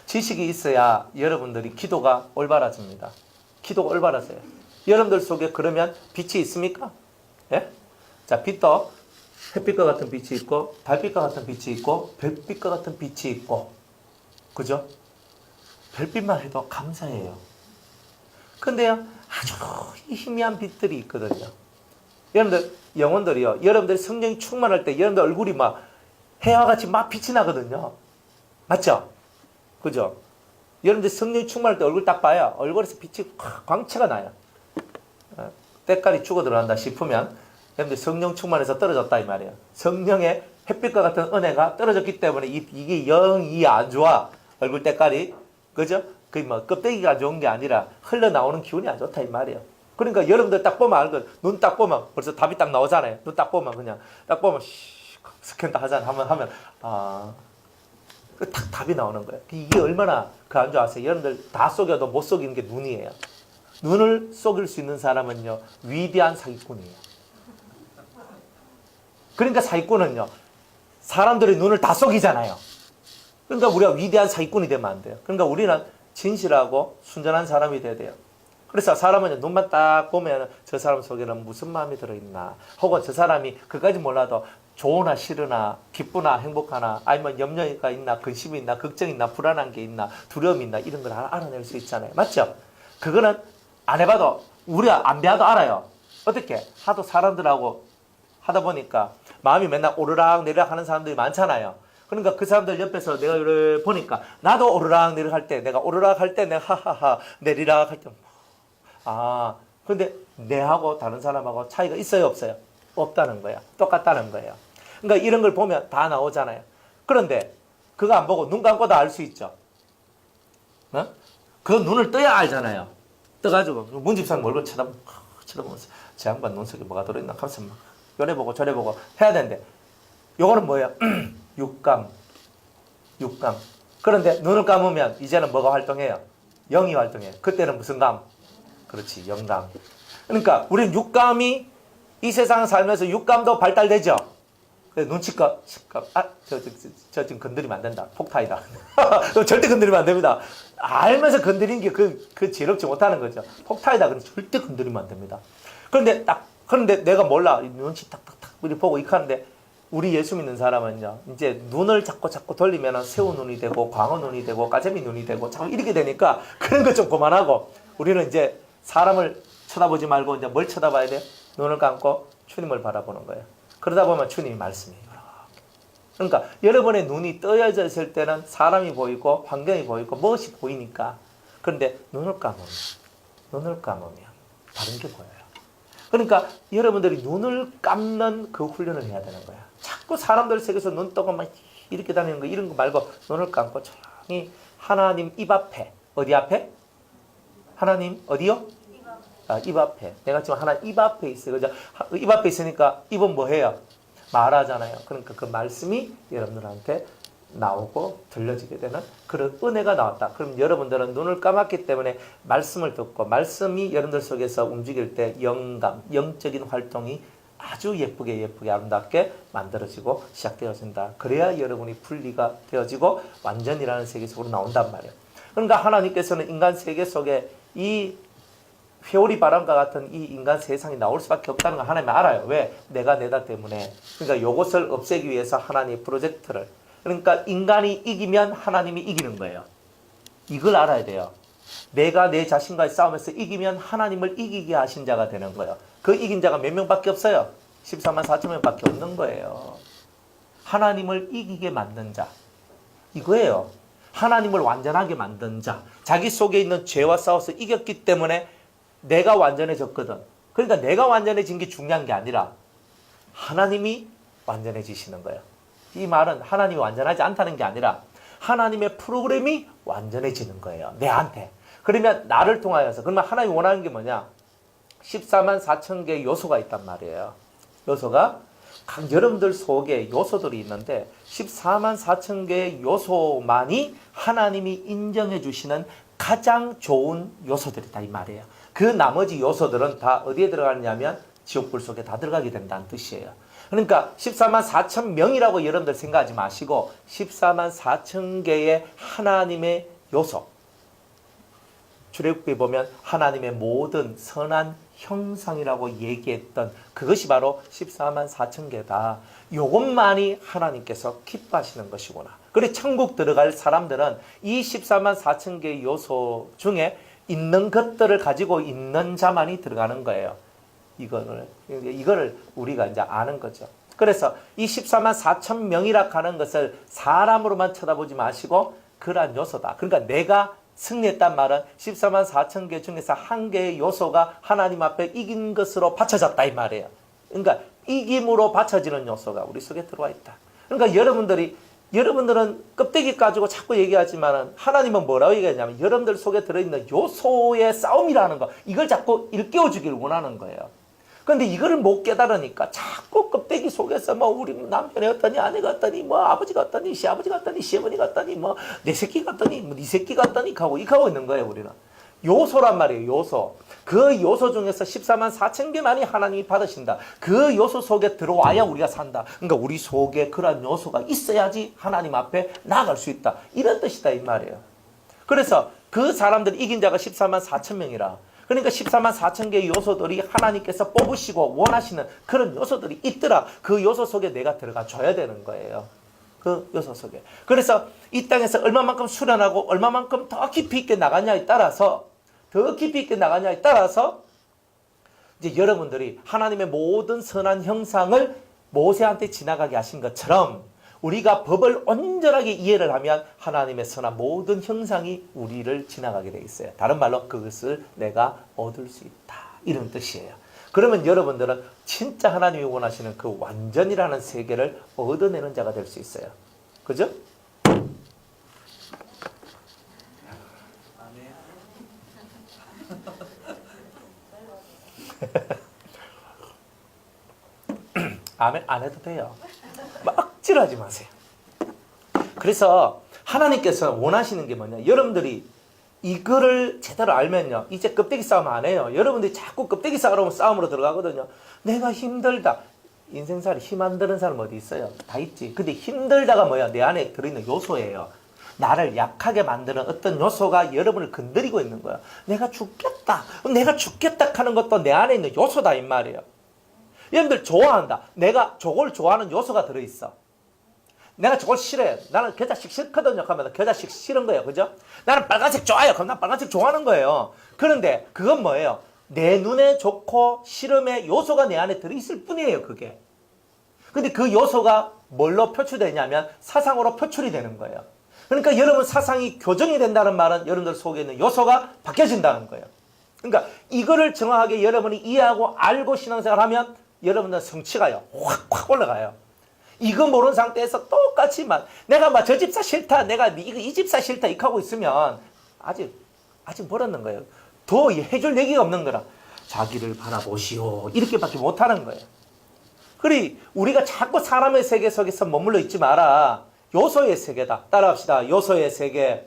지식이 있어야 여러분들이 기도가 올바라집니다. 기도가 올바라져요. 여러분들 속에 그러면 빛이 있습니까? 예? 자, 빛도 햇빛과 같은 빛이 있고, 달빛과 같은 빛이 있고, 별빛과 같은 빛이 있고, 그죠? 별빛만 해도 감사해요. 근데요, 아주 희미한 빛들이 있거든요. 여러분들, 영혼들이요, 여러분들이 성령이 충만할 때 여러분들 얼굴이 막 해와 같이 막 빛이 나거든요. 맞죠? 그죠? 여러분들 성령이 충만할 때 얼굴 딱 봐야 얼굴에서 빛이 광채가 나요. 때깔이 죽어 들어간다 싶으면 여러분들 성령 충만해서 떨어졌다 이 말이에요. 성령의 햇빛과 같은 은혜가 떨어졌기 때문에 이게 영이 안 좋아. 얼굴 때깔이. 그죠? 그 뭐 껍데기가 안 좋은 게 아니라 흘러나오는 기운이 안 좋다 이 말이에요. 그러니까 여러분들 딱 보면 알거든. 눈 딱 보면 벌써 답이 딱 나오잖아요. 눈 딱 보면 그냥 딱 보면 스캔 다 하잖아. 하면 딱 답이 나오는 거예요. 이게 얼마나 그 안 좋아하세요. 여러분들 다 속여도 못 속이는 게 눈이에요. 눈을 속일 수 있는 사람은요, 위대한 사기꾼이에요. 그러니까 사기꾼은요, 사람들의 눈을 다 속이잖아요. 그러니까 우리가 위대한 사기꾼이 되면 안 돼요. 그러니까 우리는 진실하고 순전한 사람이 돼야 돼요. 그래서 사람은 눈만 딱 보면 저 사람 속에는 무슨 마음이 들어있나, 혹은 저 사람이 그까지 몰라도 좋으나 싫으나 기쁘나 행복하나, 아니면 염려가 있나, 근심이 있나, 걱정이 있나, 불안한 게 있나, 두려움이 있나, 이런 걸 알아낼 수 있잖아요. 맞죠? 그거는 안 해봐도, 우리가 안 배워도 알아요. 어떻게? 하도 사람들하고 하다 보니까 마음이 맨날 오르락 내리락 하는 사람들이 많잖아요. 그러니까 그 사람들 옆에서 내가 이렇게 보니까 나도 오르락 내리락 할 때, 내가 오르락 할 때 내가 하하하 내리락 할 때, 근데 내하고 다른 사람하고 차이가 있어요, 없어요? 없다는 거야. 똑같다는 거예요. 그러니까 이런 걸 보면 다 나오잖아요. 그런데 그거 안 보고 눈 감고도 알 수 있죠. 그 눈을 떠야 알잖아요. 떠가지고 문집사님 얼굴 쳐다보면서 제 양반 눈 속에 뭐가 들어있나 하면서 막 요래 보고 저래 보고 해야 되는데, 요거는 뭐예요? 육감. 그런데 눈을 감으면 이제는 뭐가 활동해요? 영이 활동해요. 그때는 무슨 감? 그렇지, 영감. 그러니까 우리는 육감이 이 세상 살면서 육감도 발달되죠. 눈치껏 저 지금 건드리면 안 된다. 폭탄이다. 절대 건드리면 안 됩니다. 알면서 건드리는 게 그 지혜롭지 못하는 거죠. 폭탄이다. 그래서 절대 건드리면 안 됩니다. 그런데 내가 몰라. 눈치 탁탁탁 이렇게 보고 이렇게 하는데, 우리 예수 믿는 사람은요, 이제 눈을 자꾸 돌리면 새우 눈이 되고 광어 눈이 되고 까재미 눈이 되고 자꾸 이렇게 되니까 그런 거 좀 그만하고, 우리는 이제 사람을 쳐다보지 말고 이제 뭘 쳐다봐야 돼? 눈을 감고 주님을 바라보는 거예요. 그러다 보면 주님이 말씀이에요. 그러니까 여러분의 눈이 떠여져 있을 때는 사람이 보이고 환경이 보이고 무엇이 보이니까. 그런데 눈을 감으면 다른 게 보여요. 그러니까 여러분들이 눈을 감는 그 훈련을 해야 되는 거야. 자꾸 사람들 속에서 눈 뜨고 막 이렇게 다니는 거, 이런 거 말고 눈을 감고 조용히 하나님 입 앞에. 어디 앞에? 하나님 어디요? 입 앞에. 내가 지금 하나님 입 앞에 있어요. 그죠? 입 앞에 있으니까 입은 뭐 해요? 말하잖아요. 그러니까 그 말씀이 여러분들한테 나오고 들려지게 되는 그런 은혜가 나왔다. 그럼 여러분들은 눈을 감았기 때문에 말씀을 듣고, 말씀이 여러분들 속에서 움직일 때 영감, 영적인 활동이 아주 예쁘게 아름답게 만들어지고 시작되어진다. 그래야 여러분이 분리가 되어지고 완전이라는 세계 속으로 나온단 말이에요. 그러니까 하나님께서는 인간 세계 속에 이 회오리 바람과 같은 이 인간 세상이 나올 수밖에 없다는 걸 하나님이 알아요. 왜? 내가 내다 때문에. 그러니까 이것을 없애기 위해서 하나님의 프로젝트를, 그러니까 인간이 이기면 하나님이 이기는 거예요. 이걸 알아야 돼요. 내가 내 자신과의 싸움에서 이기면 하나님을 이기게 하신 자가 되는 거예요. 그 이긴 자가 몇 명밖에 없어요. 14만 4천 명밖에 없는 거예요. 하나님을 이기게 만든 자. 이거예요. 하나님을 완전하게 만든 자. 자기 속에 있는 죄와 싸워서 이겼기 때문에 내가 완전해졌거든. 그러니까 내가 완전해진 게 중요한 게 아니라 하나님이 완전해지시는 거예요. 이 말은 하나님이 완전하지 않다는 게 아니라 하나님의 프로그램이 완전해지는 거예요. 내한테. 그러면 나를 통하여서. 그러면 하나님이 원하는 게 뭐냐? 14만 4천 개의 요소가 있단 말이에요. 요소가 각 여러분들 속에 요소들이 있는데 14만 4천 개의 요소만이 하나님이 인정해 주시는 가장 좋은 요소들이다 이 말이에요. 그 나머지 요소들은 다 어디에 들어가느냐면 지옥불 속에 다 들어가게 된다는 뜻이에요. 그러니까 14만 4천 명이라고 여러분들 생각하지 마시고 14만 4천 개의 하나님의 요소. 출애굽기에 보면 하나님의 모든 선한 형상이라고 얘기했던 그것이 바로 14만 4천 개다. 요것만이 하나님께서 기뻐하시는 것이구나. 그래 천국 들어갈 사람들은 이 14만 4천 개의 요소 중에 있는 것들을 가지고 있는 자만이 들어가는 거예요. 이거를 우리가 이제 아는 거죠. 그래서 이 14만 4천 명이라 하는 것을 사람으로만 쳐다보지 마시고 그러한 요소다. 그러니까 내가 승리했단 말은 14만 4천 개 중에서 한 개의 요소가 하나님 앞에 이긴 것으로 받쳐졌다 이 말이에요. 그러니까 이김으로 받쳐지는 요소가 우리 속에 들어와 있다. 그러니까 여러분들은 껍데기 가지고 자꾸 얘기하지만 하나님은 뭐라고 얘기하냐면 여러분들 속에 들어있는 요소의 싸움이라는 거, 이걸 자꾸 일깨워주기를 원하는 거예요. 그런데 이거를 못 깨달으니까 자꾸 껍데기 속에서 뭐 우리 남편이 어떠니, 아내가 어떠니, 뭐 아버지가 어떠니, 시아버지가 어떠니, 시어머니가 어떠니, 뭐 내 새끼가 어떠니, 뭐 네 새끼가 어떠니 하고 이거 하고 있는 거예요. 우리는 요소란 말이에요. 요소. 그 요소 중에서 14만 4천 개만이 하나님이 받으신다. 그 요소 속에 들어와야 우리가 산다. 그러니까 우리 속에 그런 요소가 있어야지 하나님 앞에 나아갈 수 있다. 이런 뜻이다 이 말이에요. 그래서 그 사람들 이긴 자가 14만 4천 명이라. 그러니까 14만 4천 개의 요소들이 하나님께서 뽑으시고 원하시는 그런 요소들이 있더라. 그 요소 속에 내가 들어가 줘야 되는 거예요. 그 요소 속에. 그래서 이 땅에서 얼마만큼 수련하고 얼마만큼 더 깊이 있게 나가냐에 따라서 이제 여러분들이 하나님의 모든 선한 형상을 모세한테 지나가게 하신 것처럼 우리가 법을 온전하게 이해를 하면 하나님의 선한 모든 형상이 우리를 지나가게 돼 있어요. 다른 말로 그것을 내가 얻을 수 있다. 이런 뜻이에요. 그러면 여러분들은 진짜 하나님이 원하시는 그 완전이라는 세계를 얻어내는 자가 될 수 있어요. 그죠? 아멘 안 해도 돼요. 억지로하지 마세요. 그래서 하나님께서 원하시는 게 뭐냐? 여러분들이 이거를 제대로 알면요, 이제 껍데기 싸움 안 해요. 여러분들이 자꾸 껍데기 싸움으로 들어가거든요. 내가 힘들다. 인생살이 힘 안 드는 사람 어디 있어요? 다 있지. 근데 힘들다가 뭐야? 내 안에 들어있는 요소예요. 나를 약하게 만드는 어떤 요소가 여러분을 건드리고 있는 거야. 내가 죽겠다 하는 것도 내 안에 있는 요소다 이 말이에요. 여러분들 좋아한다. 내가 저걸 좋아하는 요소가 들어있어. 내가 저걸 싫어해. 나는 그 자식 싫거든요. 하면 그 자식 싫은 거예요. 그죠? 나는 빨간색 좋아요. 그럼 난 빨간색 좋아하는 거예요. 그런데 그건 뭐예요? 내 눈에 좋고 싫음의 요소가 내 안에 들어있을 뿐이에요. 그게. 근데 그 요소가 뭘로 표출되냐면 사상으로 표출이 되는 거예요. 그러니까 여러분 사상이 교정이 된다는 말은 여러분들 속에 있는 요소가 바뀌어진다는 거예요. 그러니까 이거를 정확하게 여러분이 이해하고 알고 신앙생활 하면 여러분들 성취가요. 확 올라가요. 이거 모르는 상태에서 똑같이 내가 저 집사 싫다, 내가 이 집사 싫다 이렇게 하고 있으면 아직 멀었는 거예요. 더 해줄 얘기가 없는 거라. 자기를 바라보시오 이렇게밖에 못하는 거예요. 그래 우리가 자꾸 사람의 세계 속에서 머물러 있지 마라. 요소의 세계다. 따라합시다. 요소의 세계.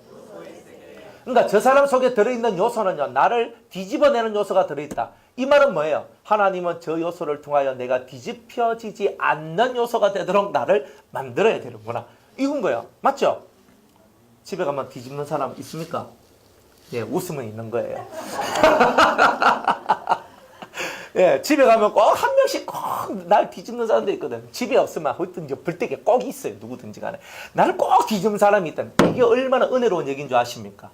그러니까 저 사람 속에 들어있는 요소는요, 나를 뒤집어내는 요소가 들어있다. 이 말은 뭐예요? 하나님은 저 요소를 통하여 내가 뒤집혀지지 않는 요소가 되도록 나를 만들어야 되는구나. 이건 거예요. 맞죠? 집에 가면 뒤집는 사람 있습니까? 예, 웃으면 있는 거예요. 예, 집에 가면 꼭 한 명씩 꼭 날 뒤집는 사람도 있거든. 집에 없으면 하여튼 벌떼게 꼭 있어요. 누구든지 간에. 나를 꼭 뒤집는 사람이 있다. 이게 얼마나 은혜로운 얘기인 줄 아십니까?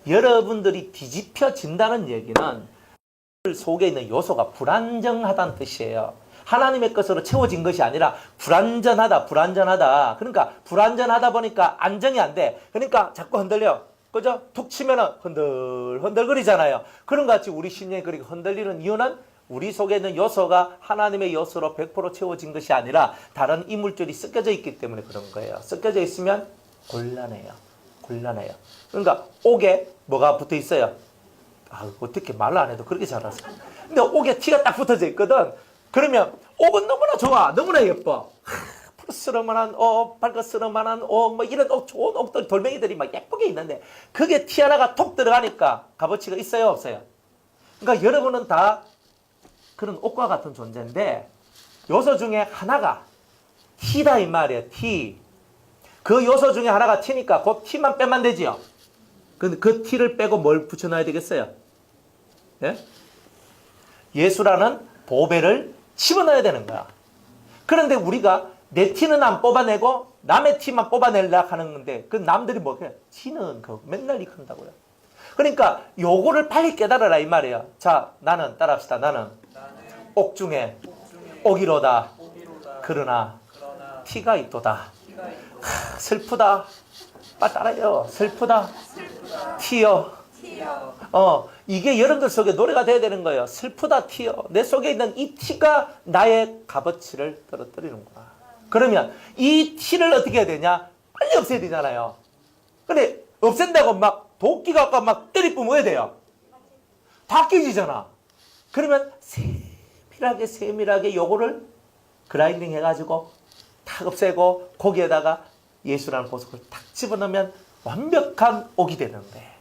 여러분들이 뒤집혀진다는 얘기는 속에 있는 요소가 불안정하다는 뜻이에요. 하나님의 것으로 채워진 것이 아니라 불완전하다. 그러니까 불완전하다 보니까 안정이 안 돼. 그러니까 자꾸 흔들려. 그죠? 툭 치면은 흔들거리잖아요. 그런 것 같이 우리 심령이 그렇게 흔들리는 이유는 우리 속에 있는 요소가 하나님의 요소로 100% 채워진 것이 아니라 다른 이물질이 섞여져 있기 때문에 그런 거예요. 섞여져 있으면 곤란해요. 그러니까 옥에 뭐가 붙어 있어요? 어떻게 말을 안 해도 그렇게 잘 알았어. 근데 옥에 티가 딱 붙어져 있거든. 그러면 옥은 너무나 좋아. 너무나 예뻐. 푸르스름한 옥, 밝은스름한 옥, 뭐 이런 옥, 좋은 옥들, 돌멩이들이 막 예쁘게 있는데 그게 티 하나가 톡 들어가니까 값어치가 있어요, 없어요? 그러니까 여러분은 다 그런 옥과 같은 존재인데 요소 중에 하나가 티다 이 말이에요. 티. 그 요소 중에 하나가 티니까 그 티만 빼면 되지요. 근데 그 티를 빼고 뭘 붙여놔야 되겠어요? 예? 예수라는 보배를 집어넣어야 되는 거야. 그런데 우리가 내 티는 안 뽑아내고 남의 티만 뽑아내려고 하는 건데 그 남들이 뭐게 티는 그 맨날 이렇게 한다고요. 그러니까 요거를 빨리 깨달아라 이 말이에요. 자, 나는 따라합시다. 나는 옥 중에 옥이로다. 그러나 티가 있도다. 슬프다. 빨리 따라해요. 슬프다. 티여. 이게 여러분들 속에 노래가 돼야 되는 거예요. 슬프다 티여. 내 속에 있는 이 티가 나의 값어치를 떨어뜨리는 거야. 그러면 이 티를 어떻게 해야 되냐? 빨리 없애야 되잖아요. 근데 없앤다고 막 도끼 갖고 막 때리뿜어야 돼요. 다 깨지잖아. 그러면 세밀하게 요거를 그라인딩 해가지고 탁 없애고 거기에다가 예수라는 보석을 탁 집어넣으면 완벽한 옥이 되는데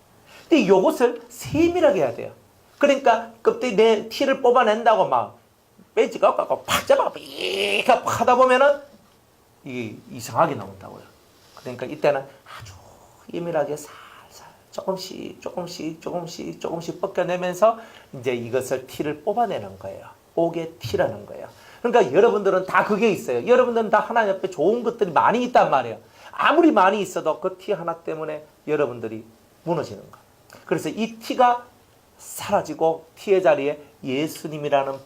근데 요것을 세밀하게 해야 돼요. 그러니까 그때 내 티를 뽑아낸다고 막 배지 갖고 팍 잡아 삐 하다 보면은 이게 이상하게 나온다고요. 그러니까 이때는 아주 예민하게 살살 조금씩 벗겨내면서 이제 이것을 티를 뽑아내는 거예요. 옥의 티라는 거예요. 그러니까 여러분들은 다 그게 있어요. 여러분들은 다 하나님 앞에 좋은 것들이 많이 있단 말이에요. 아무리 많이 있어도 그 티 하나 때문에 여러분들이 무너지는 거예요. 그래서 이 티가 사라지고 티의 자리에 예수님이라는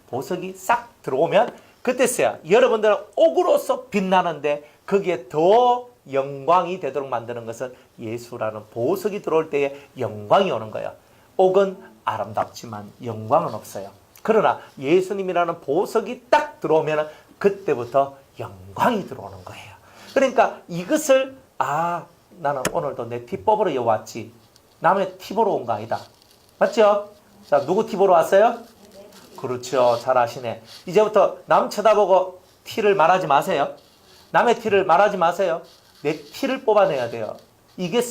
보석이 싹 들어오면 그때서야 여러분들은 옥으로서 빛나는데 거기에 더 영광이 되도록 만드는 것은 예수라는 보석이 들어올 때에 영광이 오는 거예요. 옥은 아름답지만 영광은 없어요. 그러나 예수님이라는 보석이 딱 들어오면 그때부터 영광이 들어오는 거예요. 그러니까 이것을 나는 오늘도 내 티 뽑으러 왔지 남의 티 보러 온 거 아니다. 맞죠? 자, 누구 티 보러 왔어요? 그렇죠. 잘 아시네. 이제부터 남 쳐다보고 티를 말하지 마세요. 남의 티를 말하지 마세요. 내 티를 뽑아내야 돼요. 이게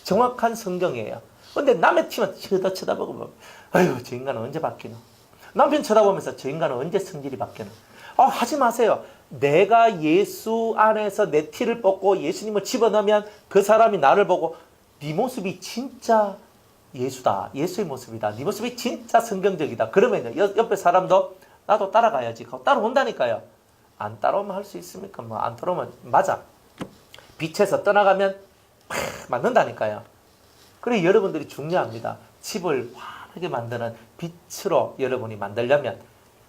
정확한 성경이에요. 근데 남의 티만 쳐다보고 아유, 저 인간은 언제 바뀌노? 남편 쳐다보면서 저 인간은 언제 성질이 바뀌노? 하지 마세요. 내가 예수 안에서 내 티를 뽑고 예수님을 집어넣으면 그 사람이 나를 보고 네 모습이 진짜 예수다. 예수의 모습이다. 네 모습이 진짜 성경적이다. 그러면 옆에 사람도 나도 따라가야지. 따라온다니까요. 안 따라오면 할 수 있습니까? 뭐 안 따라오면 맞아. 빛에서 떠나가면 팍 맞는다니까요. 그래 여러분들이 중요합니다. 집을 환하게 만드는 빛으로 여러분이 만들려면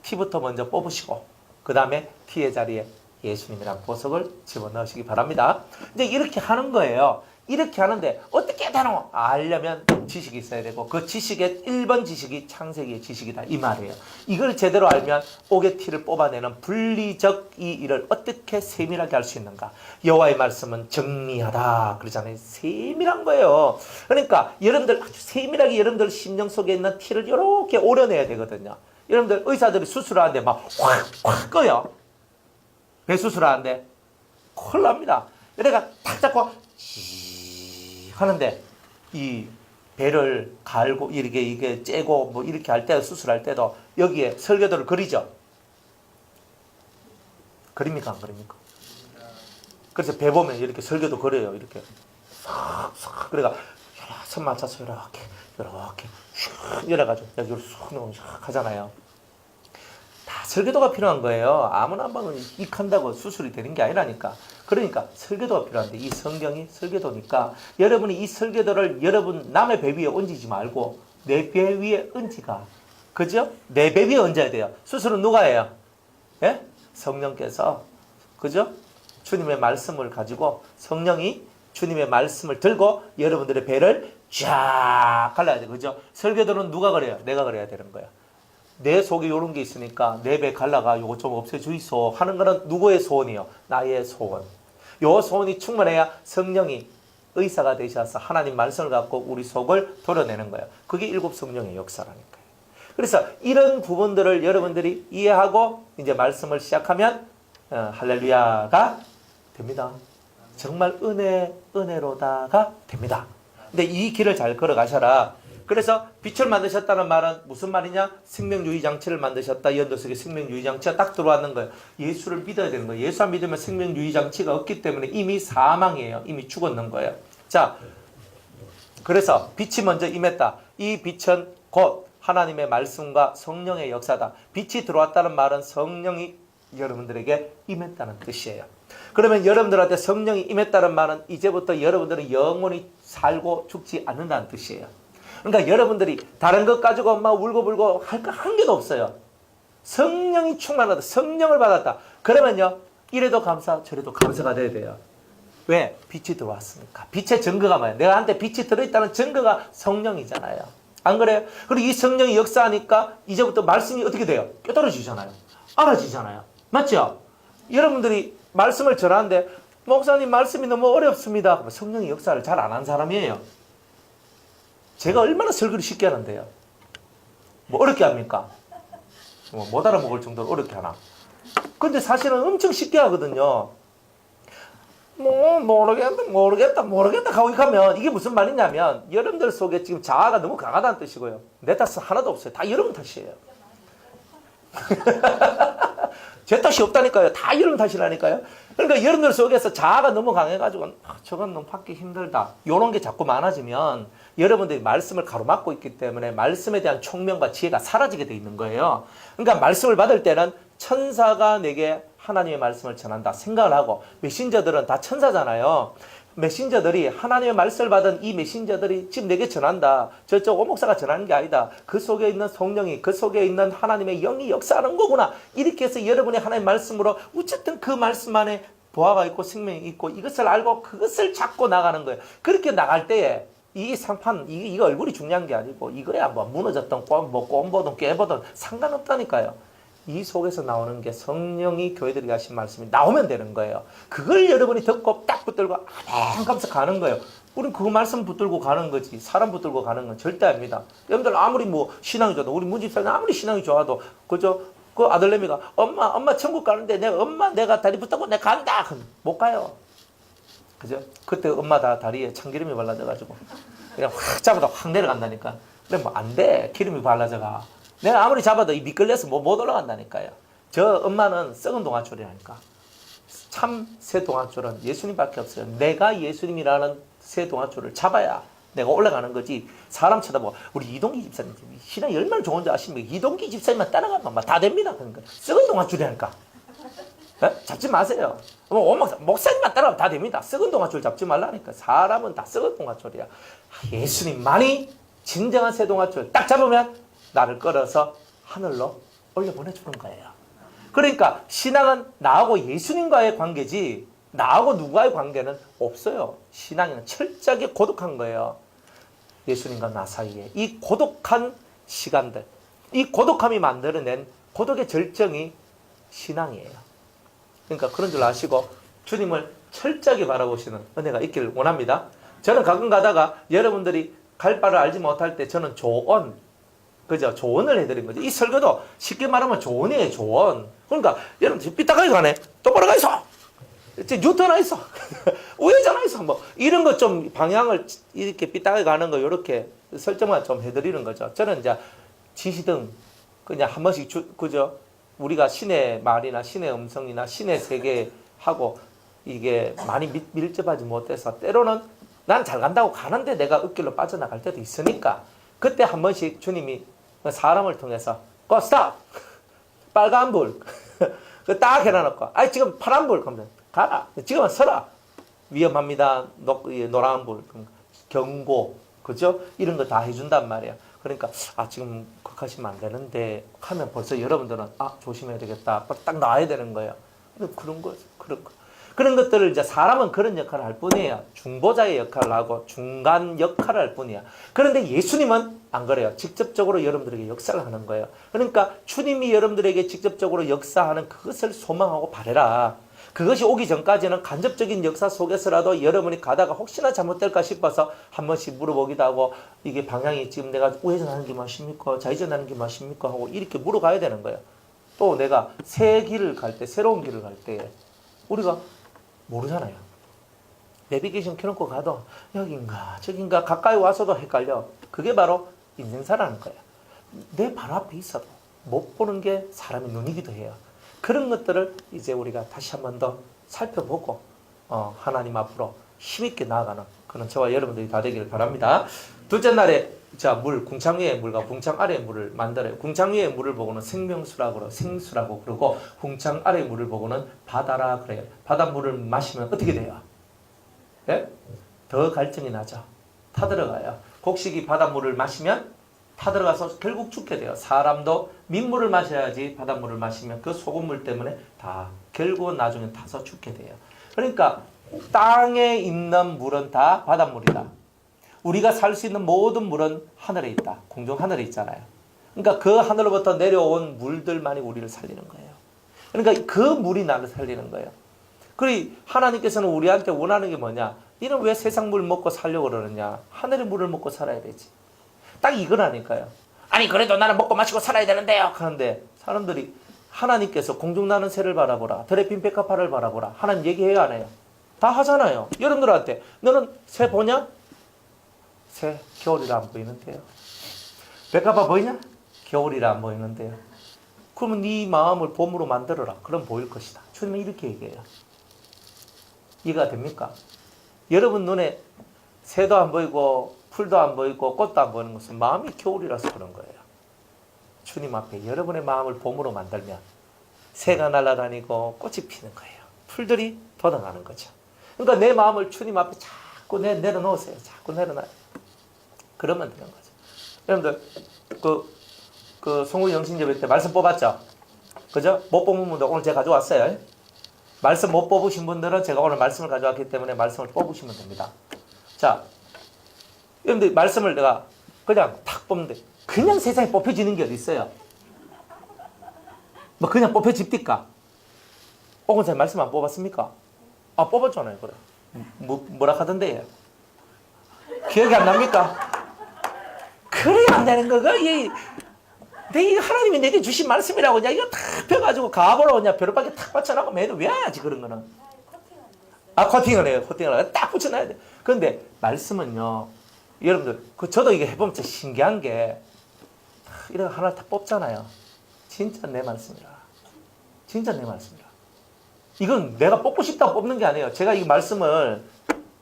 티부터 먼저 뽑으시고 그 다음에 티의 자리에 예수님이란 보석을 집어넣으시기 바랍니다. 이제 이렇게 하는 거예요. 이렇게 하는데 어떻게 되노? 알려면 지식이 있어야 되고 그 지식의 1번 지식이 창세기의 지식이다 이 말이에요. 이걸 제대로 알면 옥의 티를 뽑아내는 분리적 이 일을 어떻게 세밀하게 할 수 있는가. 여호와의 말씀은 정리하다 그러잖아요. 세밀한 거예요. 그러니까 여러분들 아주 세밀하게 여러분들 심령 속에 있는 티를 이렇게 오려내야 되거든요. 여러분들 의사들이 수술하는데 막 확 꺼요. 배 수술하는데 큰일 납니다. 그러니까 탁 잡고 하는데 이 배를 갈고 이게 째고 뭐 이렇게 할 때 수술할 때도 여기에 설계도를 그리죠. 그립니까 안 그립니까? 그래서 배 보면 이렇게 설계도 그려요. 이렇게 싹 그래가 손 맞춰서 이렇게 슉 열어가지고 여기로 쑥 하잖아요. 다 설계도가 필요한 거예요. 아무나 한 방은 익한다고 수술이 되는 게 아니라니까. 그러니까 설계도가 필요한데 이 성경이 설계도니까 여러분이 이 설계도를 여러분 남의 배 위에 얹지 말고 내 배 위에 얹지가. 그죠? 내 배 위에 얹어야 돼요. 수술은 누가 해요? 예? 성령께서, 그죠? 주님의 말씀을 가지고 성령이 주님의 말씀을 들고 여러분들의 배를 쫙 갈라야 돼. 그죠? 설교들은 누가 그래요? 내가 그래야 되는 거야. 내 속에 이런 게 있으니까 내 배 갈라가 요거 좀 없애주이소 하는 거는 누구의 소원이요? 나의 소원. 요 소원이 충만해야 성령이 의사가 되셔서 하나님 말씀을 갖고 우리 속을 도려내는 거예요. 그게 일곱 성령의 역사라니까요. 그래서 이런 부분들을 여러분들이 이해하고 이제 말씀을 시작하면 할렐루야가 됩니다. 정말 은혜로다가 됩니다. 근데 이 길을 잘 걸어가셔라. 그래서 빛을 만드셨다는 말은 무슨 말이냐? 생명유의장치를 만드셨다. 연도 속에 생명유의장치가 딱 들어왔는 거예요. 예수를 믿어야 되는 거예요. 예수 안 믿으면 생명유의장치가 없기 때문에 이미 사망이에요. 이미 죽었는 거예요. 자, 그래서 빛이 먼저 임했다. 이 빛은 곧 하나님의 말씀과 성령의 역사다. 빛이 들어왔다는 말은 성령이 여러분들에게 임했다는 뜻이에요. 그러면 여러분들한테 성령이 임했다는 말은 이제부터 여러분들은 영원히 살고 죽지 않는다는 뜻이에요. 그러니까 여러분들이 다른 것 가지고 막 울고불고 할 거 한 개도 없어요. 성령이 충만하다. 성령을 받았다. 그러면요, 이래도 감사, 저래도 감사가 돼야 돼요. 왜? 빛이 들어왔으니까. 빛의 증거가 뭐예요? 내가한테 빛이 들어있다는 증거가 성령이잖아요. 안 그래요? 그리고 이 성령이 역사하니까 이제부터 말씀이 어떻게 돼요? 깨달아지잖아요. 알아지잖아요. 맞죠? 여러분들이 말씀을 전하는데 목사님 말씀이 너무 어렵습니다. 성령의 역사를 잘 안 한 사람이에요. 제가 얼마나 설교를 쉽게 하는데요. 뭐 어렵게 합니까? 못 알아먹을 정도로 어렵게 하나? 근데 사실은 엄청 쉽게 하거든요. 모르겠다 하고 이렇게 하면 이게 무슨 말이냐면 여러분들 속에 지금 자아가 너무 강하다는 뜻이고요. 내 탓은 하나도 없어요. 다 여러분 탓이에요. 제 탓이 없다니까요. 다 여러분 탓이라니까요. 그러니까 여러분들 속에서 자아가 너무 강해가지고 저건 너무 받기 힘들다. 이런 게 자꾸 많아지면 여러분들이 말씀을 가로막고 있기 때문에 말씀에 대한 총명과 지혜가 사라지게 돼 있는 거예요. 그러니까 말씀을 받을 때는 천사가 내게 하나님의 말씀을 전한다 생각을 하고, 메신저들은 다 천사잖아요. 메신저들이 하나님의 말씀을 받은 이 메신저들이 지금 내게 전한다. 저쪽 오목사가 전하는 게 아니다. 그 속에 있는 성령이, 그 속에 있는 하나님의 영이 역사하는 거구나. 이렇게 해서 여러분이 하나님의 말씀으로 어쨌든 그 말씀 안에 보화가 있고 생명이 있고 이것을 알고 그것을 잡고 나가는 거예요. 그렇게 나갈 때에 이 상판, 이거 얼굴이 중요한 게 아니고 이거야 뭐 무너졌던 꼼보든 깨보든 상관없다니까요. 이 속에서 나오는 게 성령이 교회들에게 하신 말씀이 나오면 되는 거예요. 그걸 여러분이 듣고 딱 붙들고 하면서 가는 거예요. 우린 그 말씀 붙들고 가는 거지 사람 붙들고 가는 건 절대 아닙니다. 여러분들 아무리 뭐 신앙이 좋아도, 우리 문집사님 아무리 신앙이 좋아도 그죠? 그 아들내미가 엄마 천국 가는데 내가 다리 붙잡고 내가 간다. 못 가요. 그죠? 그때 엄마 다리에 참기름이 발라져가지고 그냥 확 잡아도 확 내려간다니까. 근데 뭐 안 돼. 기름이 발라져가. 내가 아무리 잡아도 이 미끌려서 못 올라간다니까요. 저 엄마는 썩은 동아줄이라니까. 참 새 동아줄은 예수님밖에 없어요. 내가 예수님이라는 새 동아줄을 잡아야 내가 올라가는 거지. 사람 쳐다보고 우리 이동기 집사님 신앙이 얼마나 좋은지 아십니까? 이동기 집사님만 따라가면 다 됩니다. 그러니까 썩은 동아줄이라니까. 잡지 마세요. 목사님만 따라가면 다 됩니다. 썩은 동아줄 잡지 말라니까. 사람은 다 썩은 동아줄이야. 예수님만이 진정한 새 동아줄 딱 잡으면 나를 끌어서 하늘로 올려보내주는 거예요. 그러니까 신앙은 나하고 예수님과의 관계지 나하고 누구와의 관계는 없어요. 신앙은 철저하게 고독한 거예요. 예수님과 나 사이에 이 고독한 시간들, 이 고독함이 만들어낸 고독의 절정이 신앙이에요. 그러니까 그런 줄 아시고 주님을 철저하게 바라보시는 은혜가 있기를 원합니다. 저는 가끔 가다가 여러분들이 갈 바를 알지 못할 때 저는 그죠? 조언을 해드린 거죠. 이 설교도 쉽게 말하면 조언이에요, 조언. 그러니까, 여러분, 삐딱하게 가네? 똑바로 가 있어! 뉴턴 와 있어! 우회전 와 있어! 뭐, 이런 거 좀 방향을 이렇게 삐딱하게 가는 거, 이렇게 설정만 좀 해드리는 거죠. 저는 이제 지시등, 그냥 한 번씩 그죠? 우리가 신의 말이나 신의 음성이나 신의 세계하고 이게 많이 밀접하지 못해서 때로는 난 잘 간다고 가는데 내가 읍길로 빠져나갈 때도 있으니까 그때 한 번씩 주님이 사람을 통해서 스탑! 빨간불 딱 해놔놓고 지금 파란불 그러면 가라. 지금은 서라. 위험합니다. 노란불 경고 그죠? 이런 거 다 해준단 말이에요. 그러니까 지금 극하시면 안 되는데 하면 벌써 여러분들은 조심해야 되겠다. 딱 나와야 되는 거예요. 그런 거 그런 것들을 이제 사람은 그런 역할을 할 뿐이에요. 중보자의 역할을 하고 중간 역할을 할 뿐이야. 그런데 예수님은 안 그래요. 직접적으로 여러분들에게 역사를 하는 거예요. 그러니까 주님이 여러분들에게 직접적으로 역사하는 그것을 소망하고 바라라. 그것이 오기 전까지는 간접적인 역사 속에서라도 여러분이 가다가 혹시나 잘못될까 싶어서 한 번씩 물어보기도 하고 이게 방향이 지금 내가 우회전하는 게 맞습니까? 좌회전하는 게 맞습니까? 하고 이렇게 물어가야 되는 거예요. 또 내가 새 길을 갈 때, 새로운 길을 갈 때 우리가 모르잖아요. 내비게이션 켜놓고 가도 여긴가 저긴가 가까이 와서도 헷갈려. 그게 바로 인생사라는 거예요. 내 바로 앞에 있어도 못 보는 게 사람의 눈이기도 해요. 그런 것들을 이제 우리가 다시 한 번 더 살펴보고 하나님 앞으로 힘있게 나아가는 그런 저와 여러분들이 다 되기를 바랍니다. 둘째 날에 궁창 위의 물과 궁창 아래의 물을 만들어요. 궁창 위의 물을 보고는 생명수라고 생수라고 그러고 궁창 아래의 물을 보고는 바다라 그래요. 바닷물을 마시면 어떻게 돼요? 예? 더 갈증이 나죠. 타들어가요. 곡식이 바닷물을 마시면 타들어가서 결국 죽게 돼요. 사람도 민물을 마셔야지 바닷물을 마시면 그 소금물 때문에 다 결국은 나중에 타서 죽게 돼요. 그러니까 땅에 있는 물은 다 바닷물이다. 우리가 살 수 있는 모든 물은 하늘에 있다. 공중 하늘에 있잖아요. 그러니까 그 하늘로부터 내려온 물들만이 우리를 살리는 거예요. 그러니까 그 물이 나를 살리는 거예요. 그리고 하나님께서는 우리한테 원하는 게 뭐냐? 너는 왜 세상 물 먹고 살려고 그러느냐? 하늘의 물을 먹고 살아야 되지. 딱 이거라니까요. 아니 그래도 나는 먹고 마시고 살아야 되는데요. 하는데 사람들이 하나님께서 공중 나는 새를 바라보라. 들에 핀 백합화를 바라보라. 하나님 얘기해요 안 해요? 다 하잖아요. 여러분들한테 너는 새 보냐? 새 겨울이라 안 보이는데요. 백합화 보이냐? 겨울이라 안 보이는데요. 그러면 네 마음을 봄으로 만들어라. 그럼 보일 것이다. 주님은 이렇게 얘기해요. 이해가 됩니까? 여러분 눈에 새도 안 보이고 풀도 안 보이고 꽃도 안 보이는 것은 마음이 겨울이라서 그런 거예요. 주님 앞에 여러분의 마음을 봄으로 만들면 새가 날아다니고 꽃이 피는 거예요. 풀들이 돋아나는 거죠. 그러니까 내 마음을 주님 앞에 자꾸 내려놓으세요. 자꾸 내려놔요. 그러면 되는 거죠. 여러분들 그 송구 영신예배 때 말씀 뽑았죠? 그죠? 못 뽑은 분들 오늘 제가 가져왔어요. 말씀 못 뽑으신 분들은 제가 오늘 말씀을 가져왔기 때문에 말씀을 뽑으시면 됩니다. 자, 여러분들 말씀을 내가 그냥 탁 뽑는데 그냥 세상에 뽑혀지는 게 어디 있어요? 뭐 그냥 뽑혀집니까? 오건사님 말씀 안 뽑았습니까? 뽑았잖아요. 그래. 뭐라 하던데요? 기억이 안 납니까? 그래야 안 되는 거가 내 하나님이 내게 주신 말씀이라고 그냥 이거 탁 펴가지고 가보러 그냥 벼룩밖에 탁 받쳐놓고 매일 왜 해야지 그런 거는? 코팅을 해요. 코팅을 해요. 딱 붙여놔야 돼. 그런데 말씀은요, 여러분들 저도 이게 해보면 진짜 신기한 게 이렇게 하나를 다 뽑잖아요. 진짜 내 말씀이라. 진짜 내 말씀이라. 이건 내가 뽑고 싶다고 뽑는 게 아니에요. 제가 이 말씀을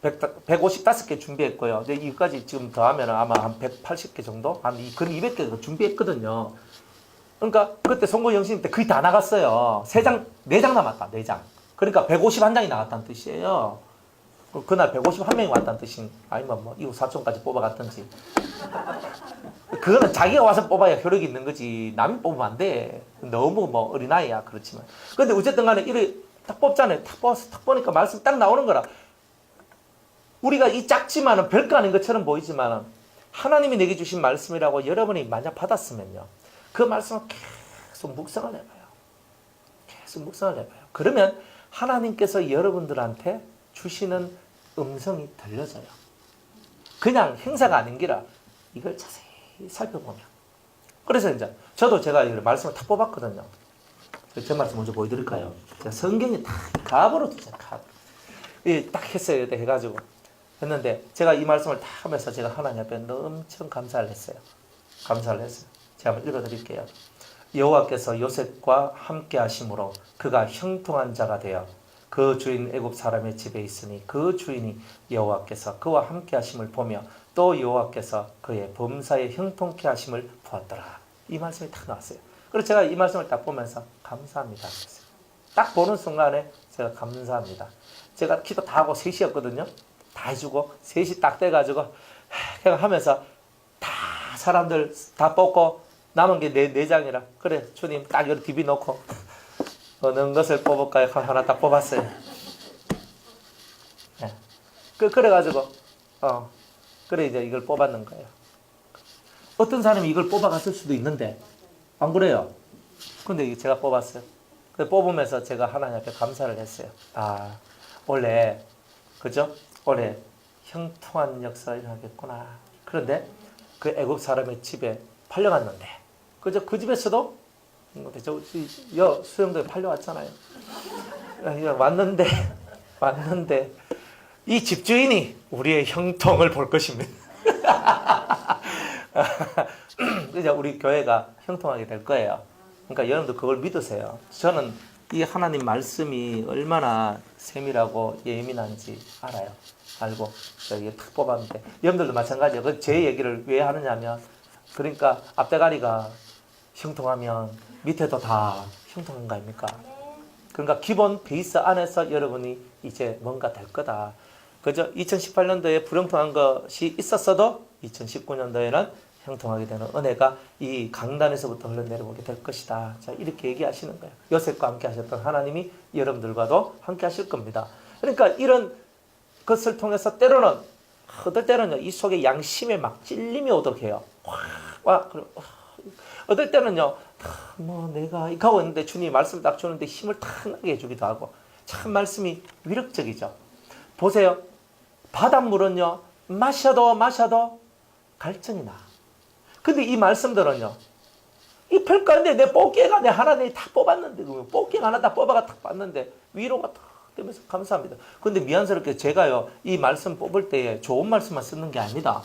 155개 준비했고요. 근데 이거까지 지금 더하면 아마 한 180개 정도? 한 200개 준비했거든요. 그러니까 그때 송구 영신 때 거의 다 나갔어요. 4장 남았다. 4장. 그러니까 151장이 나갔다는 뜻이에요. 그날 151명이 왔다는 뜻인, 아니면 뭐 이후 사촌까지 뽑아갔든지. 그거는 자기가 와서 뽑아야 효력이 있는 거지. 남이 뽑으면 안 돼. 너무 뭐 어린아이야. 그렇지만. 근데 어쨌든 간에 이렇게 딱 뽑잖아요. 딱 보니까 말씀 딱 나오는 거라. 우리가 이 작지만은 별거 아닌 것처럼 보이지만은 하나님이 내게 주신 말씀이라고 여러분이 만약 받았으면요. 그 말씀을 계속 묵상을 해봐요. 계속 묵상을 해봐요. 그러면 하나님께서 여러분들한테 주시는 음성이 들려져요. 그냥 행사가 아닌 기라 이걸 자세히 살펴보면. 그래서 이제 저도 제가 이 말씀을 다 뽑았거든요. 제 말씀 먼저 보여드릴까요? 제가 성경이 다 갑으로 두잖아요. 갑. 딱 했어요. 해가지고 했는데 제가 이 말씀을 다 하면서 제가 하나님 앞에 엄청 감사를 했어요. 감사를 했어요. 제가 한번 읽어드릴게요. 여호와께서 요셉과 함께 하심으로 그가 형통한 자가 되어 그 주인 애굽 사람의 집에 있으니 그 주인이 여호와께서 그와 함께 하심을 보며 또 여호와께서 그의 범사에 형통케 하심을 보았더라. 이 말씀이 딱 나왔어요. 그래서 제가 이 말씀을 딱 보면서 감사합니다. 딱 보는 순간에 제가 감사합니다. 제가 기도 다 하고 3시였거든요. 다 해주고 3시 딱 돼가지고 그냥 하면서 다 사람들 다 뽑고 남은 게 네 장이라. 그래 주님 딱 이렇게 디비 놓고 어느 것을 뽑을까요? 하나 딱 뽑았어요. 네. 그래가지고 그래 이제 이걸 뽑았는 거예요. 어떤 사람이 이걸 뽑아갔을 수도 있는데 안 그래요? 근데 제가 뽑았어요. 뽑으면서 제가 하나님 앞에 감사를 했어요. 아 원래 그죠? 원래 형통한 역사가 일어나겠구나. 그런데 그 애국 사람의 집에 팔려갔는데 그죠? 그 집에서도 수영도에 팔려왔잖아요. 왔는데 이 집주인이 우리의 형통을 볼 것입니다. 이제 우리 교회가 형통하게 될 거예요. 그러니까 여러분도 그걸 믿으세요. 저는 이 하나님 말씀이 얼마나 세밀하고 예민한지 알아요. 알고 이게 탁 뽑았는데 여러분들도 마찬가지예요. 제 얘기를 왜 하느냐면 그러니까 앞대가리가 형통하면 밑에도 다 형통한 거 아닙니까? 그러니까 기본 베이스 안에서 여러분이 이제 뭔가 될 거다. 그죠? 2018년도에 불형통한 것이 있었어도 2019년도에는 형통하게 되는 은혜가 이 강단에서부터 흘러내려오게 될 것이다. 자, 이렇게 얘기하시는 거예요. 요셉과 함께 하셨던 하나님이 여러분들과도 함께 하실 겁니다. 그러니까 이런 것을 통해서 때로는 어떨 때는요, 이 속에 양심에 막 찔림이 오도록 해요. 어떨 때는요, 내가 이렇게 하고 있는데 주님이 말씀을 딱 주는데 힘을 탁 나게 해주기도 하고 참 말씀이 위력적이죠. 보세요. 바닷물은요, 마셔도 갈증이 나. 근데 이 말씀들은요, 이 별가인데 내 뽑기가 내 하나님이 다 뽑았는데, 뽑기가 하나 다 뽑아가 탁 봤는데, 위로가 탁 되면서 감사합니다. 근데 미안스럽게 제가요, 이 말씀 뽑을 때에 좋은 말씀만 쓰는 게 아니다.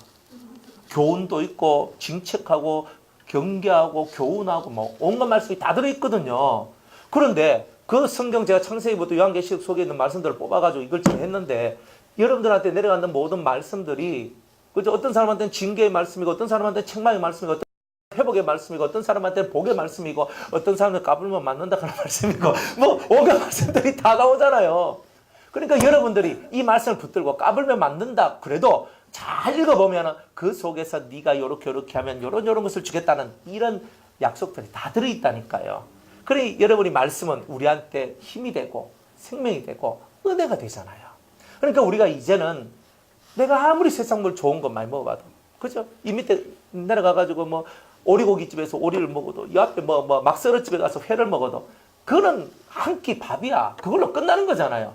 교훈도 있고, 징책하고, 경계하고, 교훈하고, 뭐, 온갖 말씀이 다 들어있거든요. 그런데 그 성경 제가 창세기부터 요한계시록 속에 있는 말씀들을 뽑아가지고 이걸 지금 했는데, 여러분들한테 내려가는 모든 말씀들이 그죠? 어떤 사람한테는 징계의 말씀이고 어떤 사람한테는 책망의 말씀이고 어떤 회복의 말씀이고 어떤 사람한테는 복의 말씀이고 어떤 사람은 까불면 맞는다 하는 말씀이고 뭐 온갖 말씀들이 다 나오잖아요. 그러니까 여러분들이 이 말씀을 붙들고 까불면 맞는다 그래도 잘 읽어보면 그 속에서 네가 요렇게 하면 요런 것을 주겠다는 이런 약속들이 다 들어있다니까요. 그러니 여러분이 말씀은 우리한테 힘이 되고 생명이 되고 은혜가 되잖아요. 그러니까 우리가 이제는 내가 아무리 세상물 좋은 것 많이 먹어봐도, 그죠? 이 밑에 내려가가지고 뭐, 오리고기집에서 오리를 먹어도, 이 앞에 막서릇집에 가서 회를 먹어도, 그거는 한 끼 밥이야. 그걸로 끝나는 거잖아요.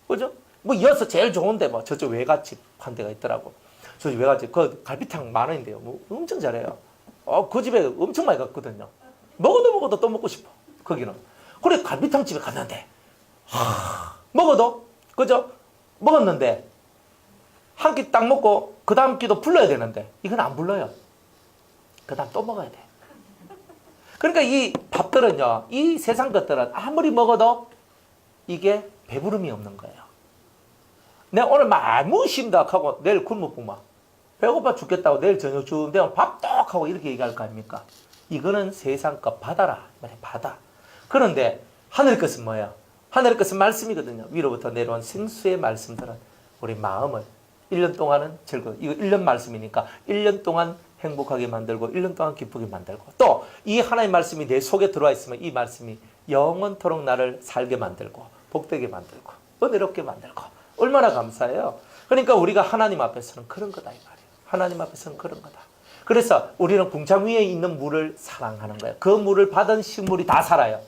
그죠? 뭐, 이어서 제일 좋은데, 뭐, 저쪽 외갓집 한 데가 있더라고. 저 외갓집, 그 갈비탕 만 원인데요. 뭐, 엄청 잘해요. 그 집에 엄청 많이 갔거든요. 먹어도 또 먹고 싶어. 거기는. 그래, 갈비탕 집에 갔는데, 먹어도, 그죠? 먹었는데, 한 끼 딱 먹고 그 다음 끼도 불러야 되는데 이건 안 불러요. 그 다음 또 먹어야 돼. 그러니까 이 밥들은요, 이 세상 것들은 아무리 먹어도 이게 배부름이 없는 거예요. 내가 오늘 너무 쉰다 하고 내일 굶어 굶어 배고파 죽겠다고 내일 저녁 쯤 되면 밥 떡 하고 이렇게 얘기할 거 아닙니까? 이거는 세상 것 바다라. 바다. 그런데 하늘 것은 뭐예요? 하늘 것은 말씀이거든요. 위로부터 내려온 생수의 말씀들은 우리 마음을 1년 동안은 즐거워. 이거 1년 말씀이니까 1년 동안 행복하게 만들고 1년 동안 기쁘게 만들고 또 이 하나님의 말씀이 내 속에 들어와 있으면 이 말씀이 영원토록 나를 살게 만들고 복되게 만들고 은혜롭게 만들고 얼마나 감사해요. 그러니까 우리가 하나님 앞에서는 그런 거다 이 말이에요. 하나님 앞에서는 그런 거다. 그래서 우리는 궁창 위에 있는 물을 사랑하는 거예요. 그 물을 받은 식물이 다 살아요.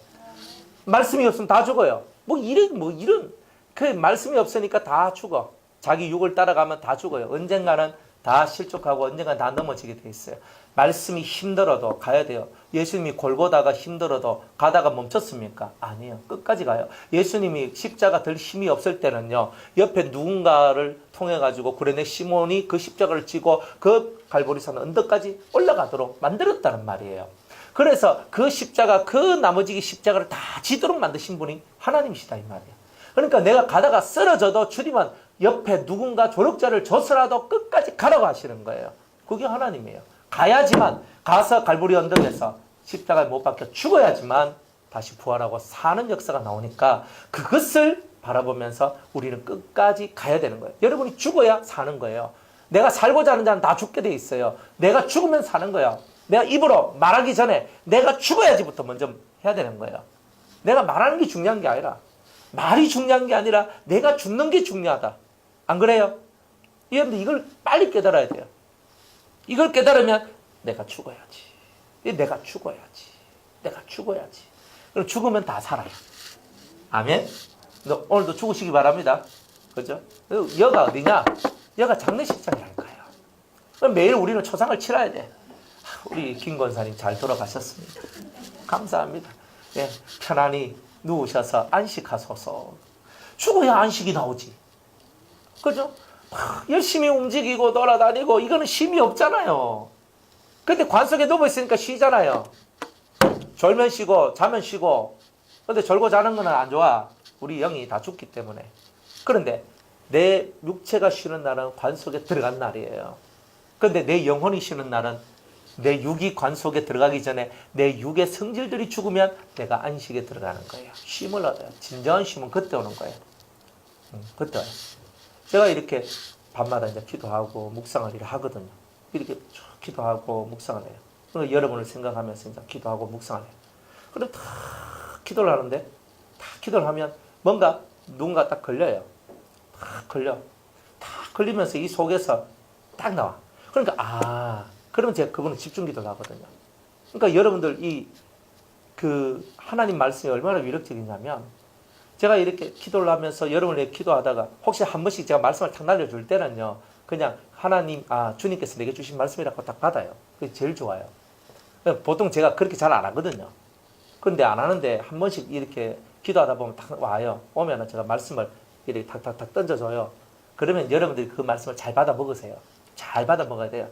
말씀이 없으면 다 죽어요. 이런 그 말씀이 없으니까 다 죽어. 자기 육을 따라가면 다 죽어요. 언젠가는 다 실족하고 언젠가는 다 넘어지게 돼 있어요. 말씀이 힘들어도 가야 돼요. 예수님이 골고다가 힘들어도 가다가 멈췄습니까? 아니에요. 끝까지 가요. 예수님이 십자가 들 힘이 없을 때는요. 옆에 누군가를 통해 가지고 구레네 시몬이 그 십자가를 지고 그 갈보리산 언덕까지 올라가도록 만들었다는 말이에요. 그래서 그 십자가 그 나머지기 십자가를 다 지도록 만드신 분이 하나님이시다 이 말이에요. 그러니까 내가 가다가 쓰러져도 주님은 옆에 누군가 조력자를 줘서라도 끝까지 가라고 하시는 거예요. 그게 하나님이에요. 가야지만 가서 갈보리 언덕에서 십자가에 못 박혀 죽어야지만 다시 부활하고 사는 역사가 나오니까 그것을 바라보면서 우리는 끝까지 가야 되는 거예요. 여러분이 죽어야 사는 거예요. 내가 살고자 하는 자는 다 죽게 돼 있어요. 내가 죽으면 사는 거야. 내가 입으로 말하기 전에 내가 죽어야지부터 먼저 해야 되는 거예요. 내가 말하는 게 중요한 게 아니라, 말이 중요한 게 아니라 내가 죽는 게 중요하다. 안 그래요? 여러분들 이걸 빨리 깨달아야 돼요. 이걸 깨달으면 내가 죽어야지. 내가 죽어야지. 내가 죽어야지. 그럼 죽으면 다 살아요. 아멘? 오늘도 죽으시기 바랍니다. 그죠? 여가 어디냐? 여가 장례식장이랄 거예요. 그럼 매일 우리는 초상을 치러야 돼. 우리 김 권사님 잘 돌아가셨습니다. 감사합니다. 예, 편안히 누우셔서 안식하소서. 죽어야 안식이 나오지. 그죠? 열심히 움직이고 돌아다니고 이거는 쉼이 없잖아요. 근데 관 속에 누워 있으니까 쉬잖아요. 졸면 쉬고 자면 쉬고. 근데 졸고 자는 거는 안 좋아. 우리 영이 다 죽기 때문에. 그런데 내 육체가 쉬는 날은 관 속에 들어간 날이에요. 근데 내 영혼이 쉬는 날은 내 육이 관 속에 들어가기 전에 내 육의 성질들이 죽으면 내가 안식에 들어가는 거예요. 쉼을 얻어요. 진정한 쉼은 그때 오는 거예요. 그때 와요. 제가 이렇게 밤마다 이제 기도하고 묵상을 이렇게 하거든요. 이렇게 쭉 기도하고 묵상을 해요. 그리고 여러분을 생각하면서 이제 기도하고 묵상을 해요. 그리고 다 기도를 하는데, 다 기도를 하면 뭔가 누군가 딱 걸려요. 딱 걸려. 딱 걸리면서 이 속에서 딱 나와. 그러니까, 그러면 제가 그분은 집중 기도를 하거든요. 그러니까 여러분들 하나님 말씀이 얼마나 위력적이냐면, 제가 이렇게 기도를 하면서 여러분에게 기도하다가 혹시 한 번씩 제가 말씀을 탁 날려줄 때는요, 그냥 하나님, 주님께서 내게 주신 말씀이라고 딱 받아요. 그게 제일 좋아요. 보통 제가 그렇게 잘 안 하거든요. 그런데 안 하는데 한 번씩 이렇게 기도하다 보면 딱 와요. 오면은 제가 말씀을 이렇게 탁탁탁 던져줘요. 그러면 여러분들이 그 말씀을 잘 받아 먹으세요. 잘 받아 먹어야 돼요.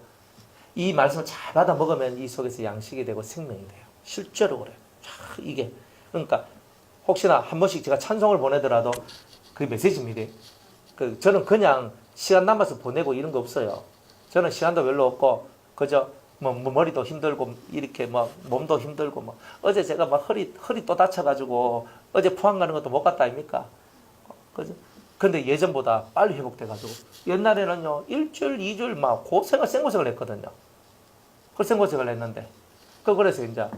이 말씀을 잘 받아 먹으면 이 속에서 양식이 되고 생명이 돼요. 실제로 그래요. 이게. 그러니까 혹시나 한 번씩 제가 찬송을 보내더라도 그게 메시지입니다. 저는 그냥 시간 남아서 보내고 이런 거 없어요. 저는 시간도 별로 없고, 그저 머리도 힘들고, 이렇게 몸도 힘들고, 어제 제가 허리 또 다쳐가지고, 어제 포항 가는 것도 못 갔다 아닙니까? 그죠? 근데 예전보다 빨리 회복돼가지고, 옛날에는요, 1주일, 2주일 생고생을 했거든요. 그 생고생을 했는데, 그래서 이제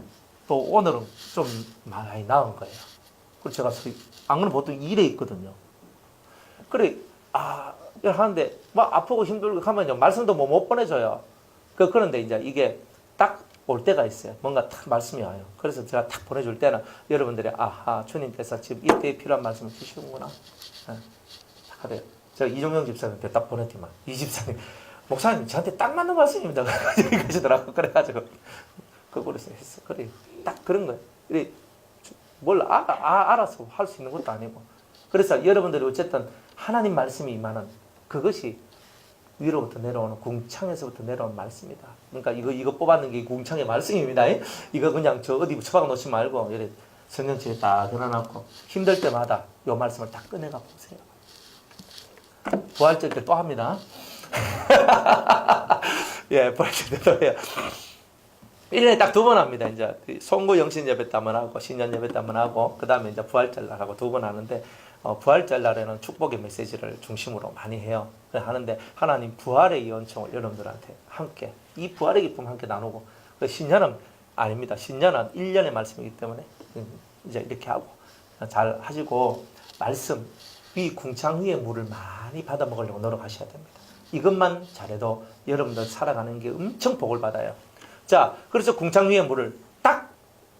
또 오늘은 좀 많이 나은 거예요. 그래서 제가 안 그러면 보통 일에 있거든요. 그래, 하는데, 아프고 힘들고 하면요, 말씀도 못 보내줘요. 그런데 이제 이게 딱 올 때가 있어요. 뭔가 딱 말씀이 와요. 그래서 제가 딱 보내줄 때는 여러분들이, 주님께서 지금 이때에 필요한 말씀을 주시는구나. 딱 하래요. 제가 이종영 집사님한테 딱 보냈더만, 이 집사님, 목사님, 저한테 딱 맞는 말씀입니다. 그러시더라고. 그래가지고, 그거에서 했어. 그래, 딱 그런 거예요. 그래, 뭘 알아서 할 수 있는 것도 아니고. 그래서 여러분들이 어쨌든 하나님 말씀이 임하는 그것이 위로부터 내려오는 궁창에서부터 내려오는 말씀이다. 그러니까 이거 뽑았는 게 궁창의 말씀입니다. 이거 그냥 저 어디 처박 놓지 말고 이렇게 성경책에 딱 열어놓고 힘들 때마다 이 말씀을 딱 꺼내가 보세요. 부활절 때 또 합니다. 예, 부활절 때도 해요. 1년에 딱 2번 합니다. 이제 송구 영신 예배 때 한번 하고 신년 예배 때 한번 하고 그 다음에 이제 부활절 날하고 2번 하는데 부활절 날에는 축복의 메시지를 중심으로 많이 해요. 하는데 하나님 부활의 이 은총을 여러분들한테 함께 이 부활의 기쁨 함께 나누고 신년은 아닙니다. 신년은 1년의 말씀이기 때문에 이제 이렇게 하고 잘 하시고 말씀 위 궁창 위의 물을 많이 받아 먹으려고 노력하셔야 됩니다. 이것만 잘해도 여러분들 살아가는 게 엄청 복을 받아요. 자, 그래서 궁창 위의 물을 딱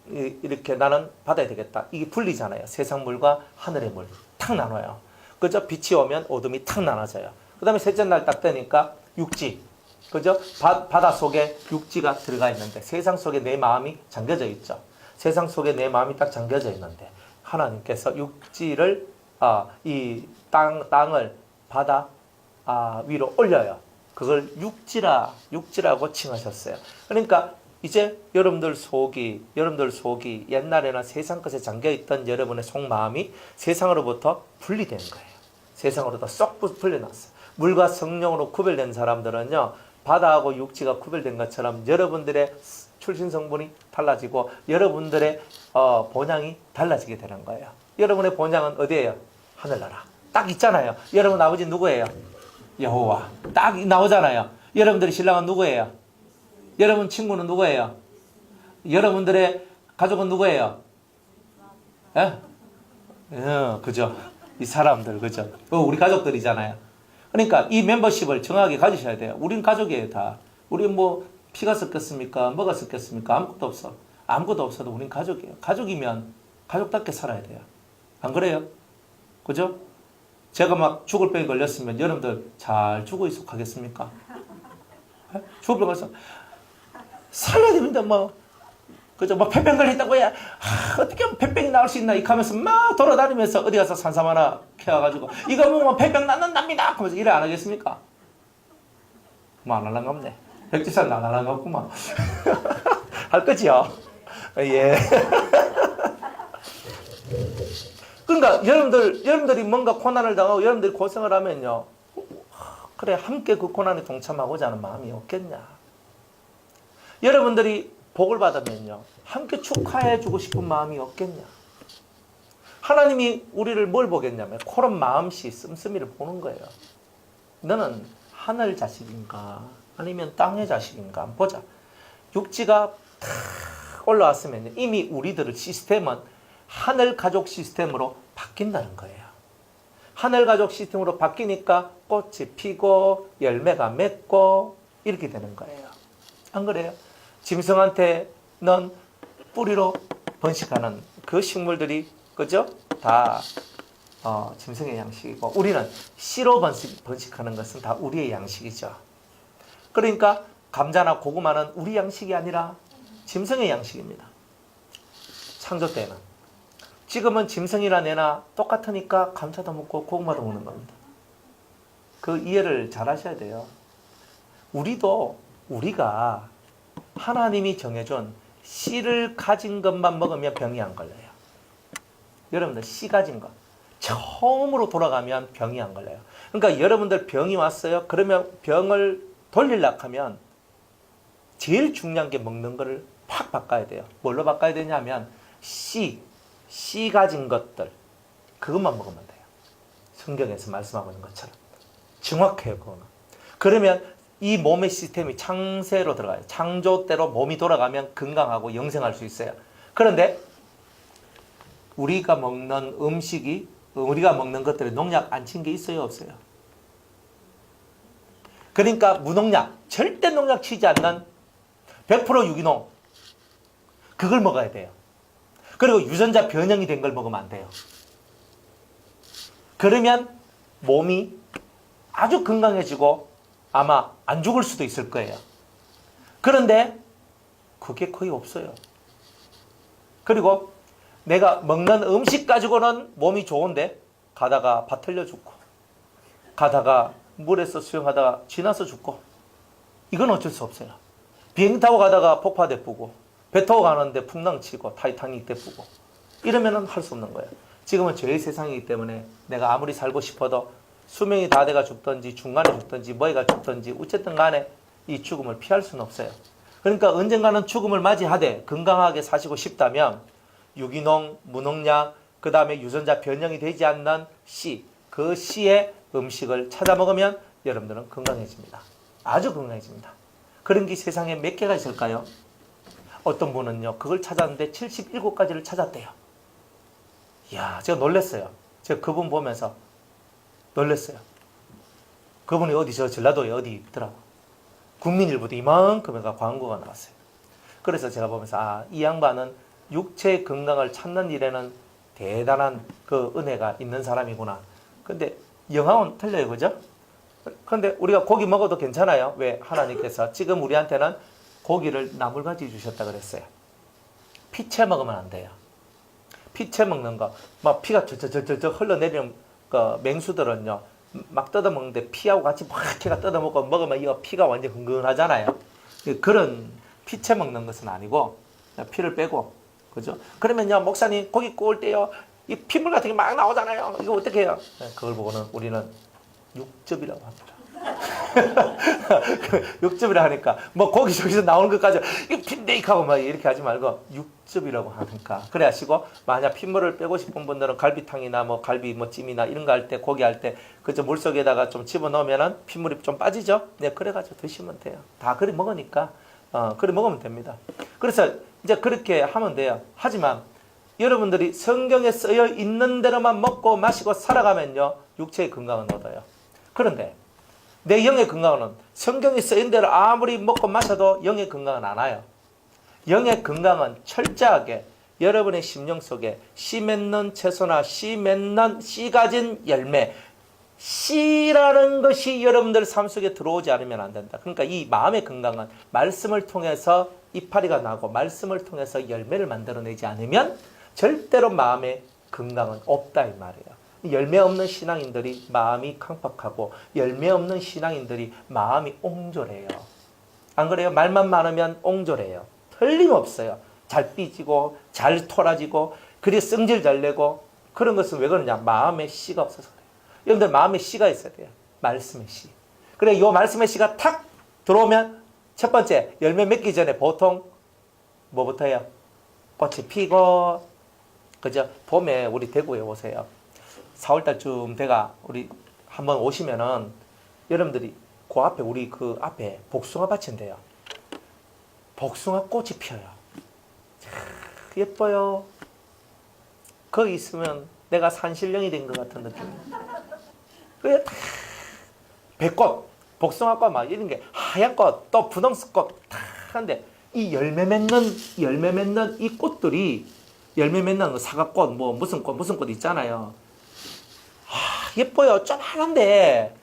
이렇게 나는 받아야 되겠다. 이게 분리잖아요. 세상 물과 하늘의 물 탁 나눠요. 그죠? 빛이 오면 어둠이 탁 나눠져요. 그 다음에 셋째 날 딱 되니까 육지. 그죠? 바다 속에 육지가 들어가 있는데 세상 속에 내 마음이 잠겨져 있죠. 세상 속에 내 마음이 딱 잠겨져 있는데 하나님께서 육지를 이 땅을 바다 위로 올려요. 그걸 육지라고 칭하셨어요. 그러니까 이제 여러분들 속이 옛날에는 세상 것에 잠겨있던 여러분의 속마음이 세상으로부터 분리된 거예요. 세상으로부터 쏙 풀려났어요. 물과 성령으로 구별된 사람들은요, 바다하고 육지가 구별된 것처럼 여러분들의 출신 성분이 달라지고 여러분들의 본향이 달라지게 되는 거예요. 여러분의 본향은 어디예요? 하늘나라. 딱 있잖아요. 여러분 아버지 누구예요? 여호와. 딱 나오잖아요. 여러분들의 신랑은 누구예요? 여러분 친구는 누구예요? 여러분들의 가족은 누구예요? 예? 그죠? 이 사람들, 그죠? 우리 가족들이잖아요. 그러니까 이 멤버십을 정확하게 가지셔야 돼요. 우린 가족이에요, 다. 우리 뭐 피가 섞였습니까? 뭐가 섞였습니까? 아무것도 없어. 아무것도 없어도 우린 가족이에요. 가족이면 가족답게 살아야 돼요. 안 그래요? 그죠? 제가 막 죽을 병에 걸렸으면 여러분들 잘 죽어 있어 가겠습니까? 죽을 병 걸려서 살려야 됩니다, 뭐. 그죠? 뭐 폐병 걸렸다고 해. 어떻게 하면 폐병이 나올 수 있나? 이렇게 하면서 막 돌아다니면서 어디 가서 산삼 하나 캐와가지고 이거 먹으면 폐병 낫는답니다 하면서 일을 안 하겠습니까? 뭐 안 할란 갑네. 백지산 안 할란 갑구만. 할 거지요? 예. 그러니까 여러분들이 뭔가 고난을 당하고 여러분들이 고생을 하면요. 그래, 함께 그 고난에 동참하고자 하는 마음이 없겠냐. 여러분들이 복을 받으면요. 함께 축하해주고 싶은 마음이 없겠냐. 하나님이 우리를 뭘 보겠냐면 그런 마음씨, 씀씀이를 보는 거예요. 너는 하늘 자식인가 아니면 땅의 자식인가 한번 보자. 육지가 탁 올라왔으면 이미 우리들의 시스템은 하늘 가족 시스템으로 바뀐다는 거예요. 하늘 가족 시스템으로 바뀌니까 꽃이 피고 열매가 맺고 이렇게 되는 거예요. 안 그래요? 짐승한테는 뿌리로 번식하는 그 식물들이, 그죠? 다 짐승의 양식이고 우리는 씨로 번식하는 것은 다 우리의 양식이죠. 그러니까 감자나 고구마는 우리 양식이 아니라 짐승의 양식입니다. 창조 때는. 지금은 짐승이나 내나 똑같으니까 감자도 먹고 고구마도 먹는 겁니다. 그 이해를 잘 하셔야 돼요. 우리가 하나님이 정해준 씨를 가진 것만 먹으면 병이 안 걸려요. 여러분들 씨 가진 것 처음으로 돌아가면 병이 안 걸려요. 그러니까 여러분들 병이 왔어요. 그러면 병을 돌리려고 하면 제일 중요한 게 먹는 거를 팍 바꿔야 돼요. 뭘로 바꿔야 되냐면 씨 가진 것들 그것만 먹으면 돼요. 성경에서 말씀하고 있는 것처럼 정확해요. 그거는. 그러면 이 몸의 시스템이 창세로 들어가요. 창조대로 몸이 돌아가면 건강하고 영생할 수 있어요. 그런데 우리가 먹는 음식이, 우리가 먹는 것들에 농약 안 친 게 있어요, 없어요? 그러니까 무농약, 절대 농약 치지 않는 100% 유기농, 그걸 먹어야 돼요. 그리고 유전자 변형이 된 걸 먹으면 안 돼요. 그러면 몸이 아주 건강해지고 아마 안 죽을 수도 있을 거예요. 그런데 그게 거의 없어요. 그리고 내가 먹는 음식 가지고는 몸이 좋은데 가다가 밭 틀려 죽고 가다가 물에서 수영하다가 지나서 죽고 이건 어쩔 수 없어요. 비행기 타고 가다가 폭파돼 뿌고 배 타고 가는데 풍랑치고 타이타닉 대뿌고 이러면은 할 수 없는 거예요. 지금은 죄의 세상이기 때문에 내가 아무리 살고 싶어도 수명이 다 돼가 죽든지 중간에 죽든지 뭐가 죽든지 어쨌든 간에 이 죽음을 피할 수는 없어요. 그러니까 언젠가는 죽음을 맞이하되 건강하게 사시고 싶다면 유기농, 무농약, 그 다음에 유전자 변형이 되지 않는 씨, 그 씨의 음식을 찾아 먹으면 여러분들은 건강해집니다. 아주 건강해집니다. 그런 게 세상에 몇 개가 있을까요? 어떤 분은요 그걸 찾았는데 77가지를 찾았대요. 이야, 제가 놀랐어요. 제가 그분 보면서 놀랐어요. 그분이 어디서 전라도에 어디 있더라고. 국민일보도 이만큼의 광고가 나왔어요. 그래서 제가 보면서 이 양반은 육체 건강을 찾는 일에는 대단한 그 은혜가 있는 사람이구나. 근데 영하고는 틀려요, 그죠? 근데 우리가 고기 먹어도 괜찮아요. 왜? 하나님께서 지금 우리한테는 고기를 나물가지 주셨다 그랬어요. 피채 먹으면 안 돼요. 피채 먹는 거, 막 피가 저저저저 흘러내리는 그 맹수들은요, 막 뜯어먹는데 피하고 같이 막 해가 뜯어먹고 먹으면 이거 피가 완전 흥건하잖아요. 그런 피채 먹는 것은 아니고 피를 빼고, 그죠? 그러면요, 목사님 고기 구울 때요, 이 핏물 같은 게 막 나오잖아요. 이거 어떻게 해요? 그걸 보고는 우리는 육즙이라고 합니다. 육즙이라 하니까 뭐 거기 저기서 나오는 것까지 이거 핀데이크하고 막 이렇게 하지 말고 육즙이라고 하니까 그래 하시고, 만약 핏물을 빼고 싶은 분들은 갈비탕이나 뭐 갈비 뭐 찜이나 이런 거 할 때, 고기 할 때 그저 물속에다가 좀 집어넣으면은 핏물이 좀 빠지죠. 네, 그래가지고 드시면 돼요. 다 그래 먹으니까 그래 먹으면 됩니다. 그래서 이제 그렇게 하면 돼요. 하지만 여러분들이 성경에 쓰여 있는 대로만 먹고 마시고 살아가면요, 육체의 건강은 얻어요. 그런데 내 영의 건강은 성경에 쓰인 대로 아무리 먹고 마셔도 영의 건강은 안 와요. 영의 건강은 철저하게 여러분의 심령 속에 씨 맺는 채소나 씨 맺는 씨 가진 열매, 씨라는 것이 여러분들 삶 속에 들어오지 않으면 안 된다. 그러니까 이 마음의 건강은 말씀을 통해서 이파리가 나고 말씀을 통해서 열매를 만들어내지 않으면 절대로 마음의 건강은 없다 이 말이에요. 열매 없는 신앙인들이 마음이 강팍하고 열매 없는 신앙인들이 마음이 옹졸해요. 안 그래요? 말만 많으면 옹졸해요. 틀림없어요. 잘 삐지고 잘 토라지고 그리고 성질 잘 내고. 그런 것은 왜 그러냐? 마음에 씨가 없어서 그래요. 여러분들 마음에 씨가 있어야 돼요. 말씀의 씨. 그래, 이 말씀의 씨가 탁 들어오면 첫 번째 열매 맺기 전에 보통 뭐부터요? 꽃이 피고, 그죠? 봄에 우리 대구에 오세요. 4월달쯤 돼가 우리 한번 오시면은 여러분들이 그 앞에 우리 그 앞에 복숭아 밭인데요. 복숭아 꽃이 피어요. 예뻐요. 거기 있으면 내가 산신령이 된 것 같은 느낌. 그게 백꽃, 복숭아꽃 막 이런 게 하얀 꽃, 또 분홍꽃 다 한데 이 열매 맺는 이 꽃들이 열매 맺는 그 사과꽃 뭐 무슨 꽃 있잖아요. 예뻐요. 쪼만한데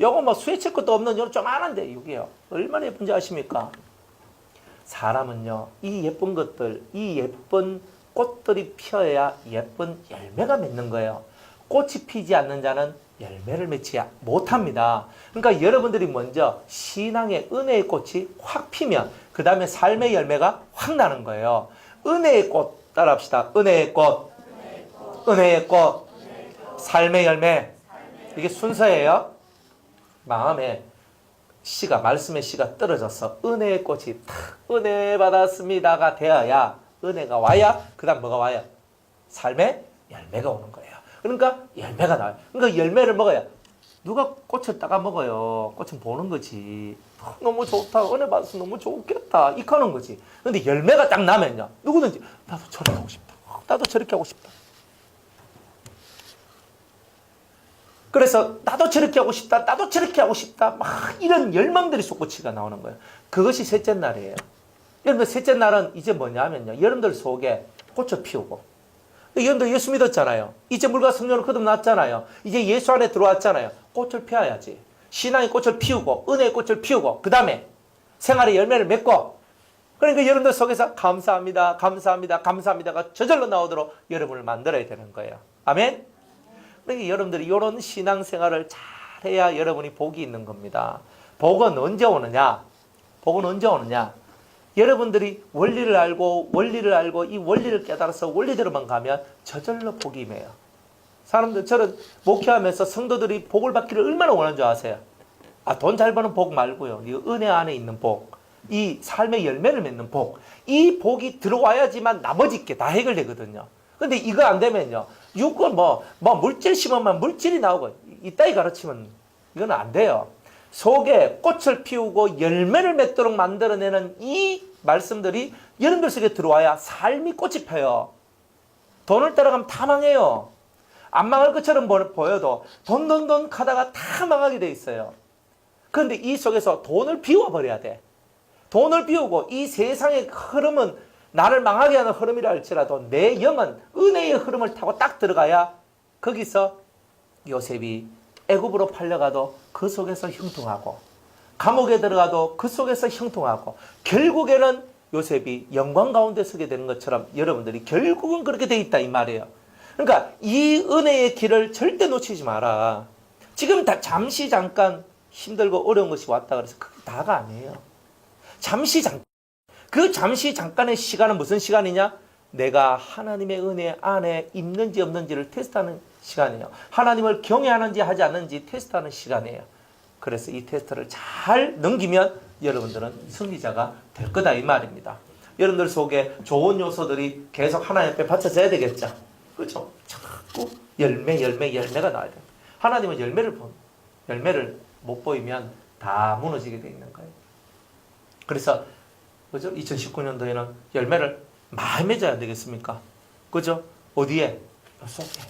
요거 뭐 수혜칠 것도 없는 요 쪼만한데 이게요. 얼마나 예쁜지 아십니까? 사람은요, 이 예쁜 것들, 이 예쁜 꽃들이 피어야 예쁜 열매가 맺는 거예요. 꽃이 피지 않는 자는 열매를 맺지 못합니다. 그러니까 여러분들이 먼저 신앙의 은혜의 꽃이 확 피면 그 다음에 삶의 열매가 확 나는 거예요. 은혜의 꽃 따라합시다. 은혜의 꽃, 은혜의 꽃, 삶의 열매. 이게 순서예요. 마음에 씨가, 말씀의 씨가 떨어져서 은혜의 꽃이 탁 은혜 받았습니다가 되어야, 은혜가 와야 그 다음 뭐가 와요? 삶의 열매가 오는 거예요. 그러니까 열매가 나와요. 그러니까 열매를 먹어야, 누가 꽃을 따가 먹어요? 꽃은 보는 거지. 너무 좋다, 은혜 받아서 너무 좋겠다, 이렇게 하는 거지. 근데 열매가 딱 나면요, 누구든지 나도 저렇게 하고 싶다, 나도 저렇게 하고 싶다. 그래서 나도 저렇게 하고 싶다, 나도 저렇게 하고 싶다, 막 이런 열망들이 솟구치가 나오는 거예요. 그것이 셋째 날이에요. 여러분들 셋째 날은 이제 뭐냐면요, 여러분들 속에 꽃을 피우고, 여러분들 예수 믿었잖아요. 이제 물과 성령을 거듭났잖아요. 이제 예수 안에 들어왔잖아요. 꽃을 피워야지. 신앙의 꽃을 피우고 은혜의 꽃을 피우고 그 다음에 생활의 열매를 맺고, 그러니까 여러분들 속에서 감사합니다, 감사합니다, 감사합니다가 저절로 나오도록 여러분을 만들어야 되는 거예요. 아멘. 그러니까 여러분들이 이런 신앙생활을 잘해야 여러분이 복이 있는 겁니다. 복은 언제 오느냐? 복은 언제 오느냐? 여러분들이 원리를 알고 이 원리를 깨달아서 원리대로만 가면 저절로 복이 임해요. 사람들, 저는 목회하면서 성도들이 복을 받기를 얼마나 원하는 줄 아세요? 돈 잘 버는 복 말고요, 이 은혜 안에 있는 복, 이 삶의 열매를 맺는 복, 이 복이 들어와야지만 나머지 게 다 해결되거든요. 근데 이거 안 되면요, 육은 물질 심으면 물질이 나오고, 이따위 가르치면 이건 안 돼요. 속에 꽃을 피우고 열매를 맺도록 만들어내는 이 말씀들이 여러분들 속에 들어와야 삶이 꽃이 펴요. 돈을 따라가면 다 망해요. 안 망할 것처럼 보여도 돈 하다가 다 망하게 돼 있어요. 그런데 이 속에서 돈을 비워버려야 돼. 돈을 비우고 이 세상의 흐름은 나를 망하게 하는 흐름이라 할지라도 내 영은 은혜의 흐름을 타고 딱 들어가야 거기서 요셉이 애굽으로 팔려가도 그 속에서 형통하고, 감옥에 들어가도 그 속에서 형통하고, 결국에는 요셉이 영광 가운데 서게 되는 것처럼 여러분들이 결국은 그렇게 돼 있다 이 말이에요. 그러니까 이 은혜의 길을 절대 놓치지 마라. 지금 다 잠시 잠깐 힘들고 어려운 것이 왔다 그래서 그게 다가 아니에요. 그 잠시 잠깐의 시간은 무슨 시간이냐? 내가 하나님의 은혜 안에 있는지 없는지를 테스트하는 시간이에요. 하나님을 경외하는지 하지 않는지 테스트하는 시간이에요. 그래서 이 테스트를 잘 넘기면 여러분들은 승리자가 될 거다 이 말입니다. 여러분들 속에 좋은 요소들이 계속 하나님 앞에 받쳐져야 되겠죠. 그렇죠? 자꾸 열매가 나와야 돼요. 하나님은 열매를 못 보이면 다 무너지게 돼 있는 거예요. 그래서 그죠? 2019년도에는 열매를 많이 맺어야 되겠습니까? 그죠? 어디에? 속에.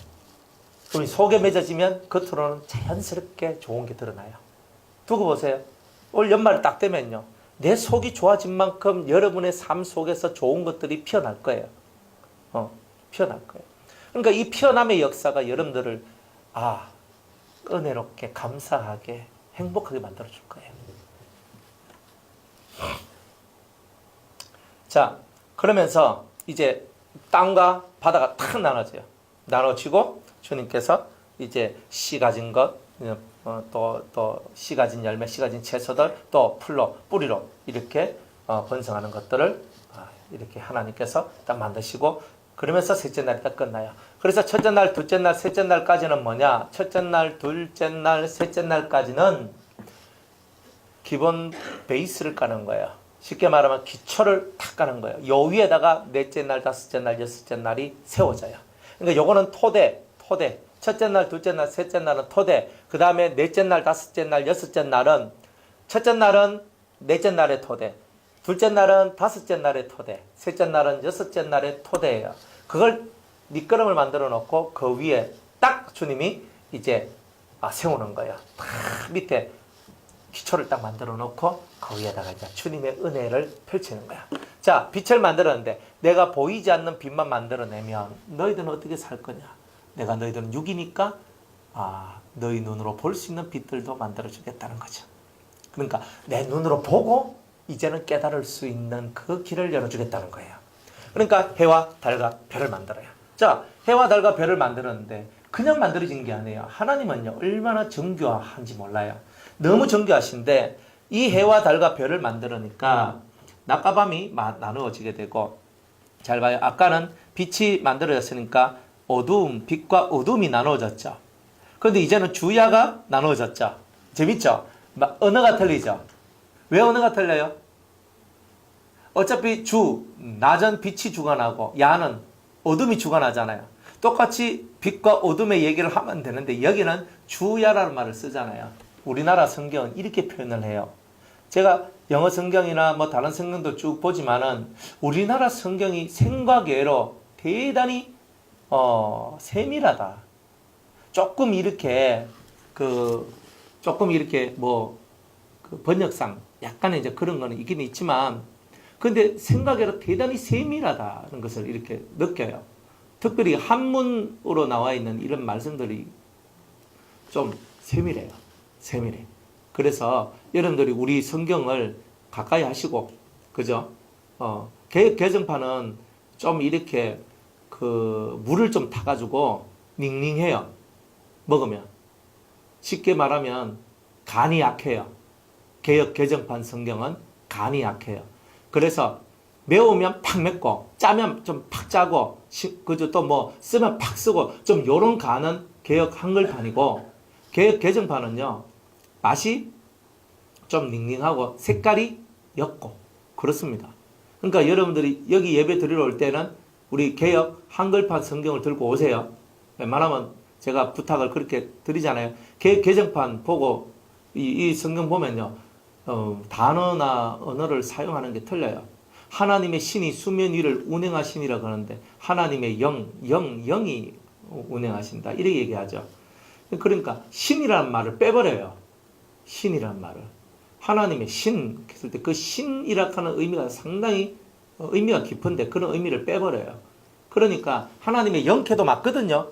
그럼 속에 맺어지면 겉으로는 자연스럽게 좋은 게 드러나요. 두고 보세요. 올 연말 딱 되면요. 내 속이 좋아진 만큼 여러분의 삶 속에서 좋은 것들이 피어날 거예요. 피어날 거예요. 그러니까 이 피어남의 역사가 여러분들을 은혜롭게, 감사하게, 행복하게 만들어줄 거예요. 자, 그러면서 이제 땅과 바다가 탁 나눠져요. 나눠지고 주님께서 이제 씨 가진 것, 또 씨 가진 열매, 씨 가진 채소들, 또 풀로, 뿌리로 이렇게 번성하는 것들을 이렇게 하나님께서 딱 만드시고 그러면서 셋째 날이 딱 끝나요. 그래서 첫째 날, 둘째 날, 셋째 날까지는 뭐냐? 첫째 날, 둘째 날, 셋째 날까지는 기본 베이스를 까는 거예요. 쉽게 말하면 기초를 탁 까는 거예요. 요 위에다가 넷째 날, 다섯째 날, 여섯째 날이 세워져요. 그러니까 요거는 토대. 첫째 날, 둘째 날, 셋째 날은 토대. 그 다음에 넷째 날, 다섯째 날, 여섯째 날은 첫째 날은 넷째 날의 토대. 둘째 날은 다섯째 날의 토대. 셋째 날은 여섯째 날의 토대예요. 그걸 밑거름을 만들어 놓고 그 위에 딱 주님이 이제 세우는 거예요. 딱 밑에 기초를 딱 만들어 놓고 그 위에다가 이제 주님의 은혜를 펼치는 거야. 자, 빛을 만들었는데 내가 보이지 않는 빛만 만들어내면 너희들은 어떻게 살 거냐? 내가 너희들은 육이니까 너희 눈으로 볼 수 있는 빛들도 만들어주겠다는 거죠. 그러니까 내 눈으로 보고 이제는 깨달을 수 있는 그 길을 열어주겠다는 거예요. 그러니까 해와 달과 별을 만들어요. 자, 해와 달과 별을 만들었는데 그냥 만들어진 게 아니에요. 하나님은요 얼마나 정교한지 몰라요. 너무 정교하신데 이 해와 달과 별을 만들으니까 낮과 밤이 나누어지게 되고, 잘 봐요. 아까는 빛이 만들어졌으니까 빛과 어둠이 나누어졌죠. 그런데 이제는 주야가 나누어졌죠. 재밌죠? 언어가 틀리죠. 왜 언어가 틀려요? 어차피 낮은 빛이 주가 나고 야는 어둠이 주가 나잖아요. 똑같이 빛과 어둠의 얘기를 하면 되는데 여기는 주야라는 말을 쓰잖아요. 우리나라 성경은 이렇게 표현을 해요. 제가 영어 성경이나 다른 성경도 쭉 보지만은 우리나라 성경이 생각외로 대단히 세밀하다. 조금 이렇게 번역상 약간의 이제 그런 거는 있긴 있지만, 근데 생각외로 대단히 세밀하다는 것을 이렇게 느껴요. 특별히 한문으로 나와 있는 이런 말씀들이 좀 세밀해요. 세밀해. 그래서 여러분들이 우리 성경을 가까이 하시고, 그죠? 개정판은 좀 이렇게 물을 좀 타가지고 닝닝해요. 먹으면. 쉽게 말하면 간이 약해요. 개정판 성경은 간이 약해요. 그래서 매우면 팍 맵고 짜면 좀 팍 짜고, 그죠? 또 쓰면 팍 쓰고, 좀 요런 간은 개역 한글판이고, 개정판은요 맛이 좀 닝닝하고 색깔이 옅고 그렇습니다. 그러니까 여러분들이 여기 예배 드리러 올 때는 우리 개역 한글판 성경을 들고 오세요. 웬만하면 제가 부탁을 그렇게 드리잖아요. 개정판 보고 이 성경 보면요, 단어나 언어를 사용하는 게 틀려요. 하나님의 신이 수면 위를 운행하시니라 그러는데 하나님의 영이 운행하신다 이렇게 얘기하죠. 그러니까 신이라는 말을 빼버려요. 신이라는 말을. 하나님의 신 했을 때 그 신이라 하는 의미가 상당히 의미가 깊은데 그런 의미를 빼버려요. 그러니까 하나님의 영케도 맞거든요.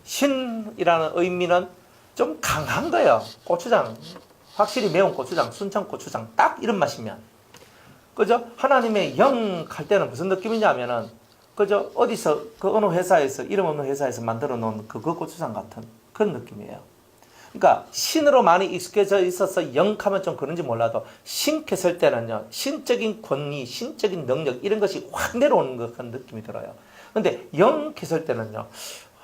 신이라는 의미는 좀 강한 거예요. 고추장, 확실히 매운 고추장, 순천 고추장 딱 이런 맛이면, 그죠? 하나님의 영 할 때는 무슨 느낌이냐면은, 그죠? 어디서 어느 회사에서 이름 없는 회사에서 만들어 놓은 그 고추장 같은 그런 느낌이에요. 그러니까 신으로 많이 익숙해져 있어서 영하면 좀 그런지 몰라도 신했을 때는요, 신적인 권위, 신적인 능력 이런 것이 확 내려오는 것 같은 느낌이 들어요. 근데 영했을 때는요,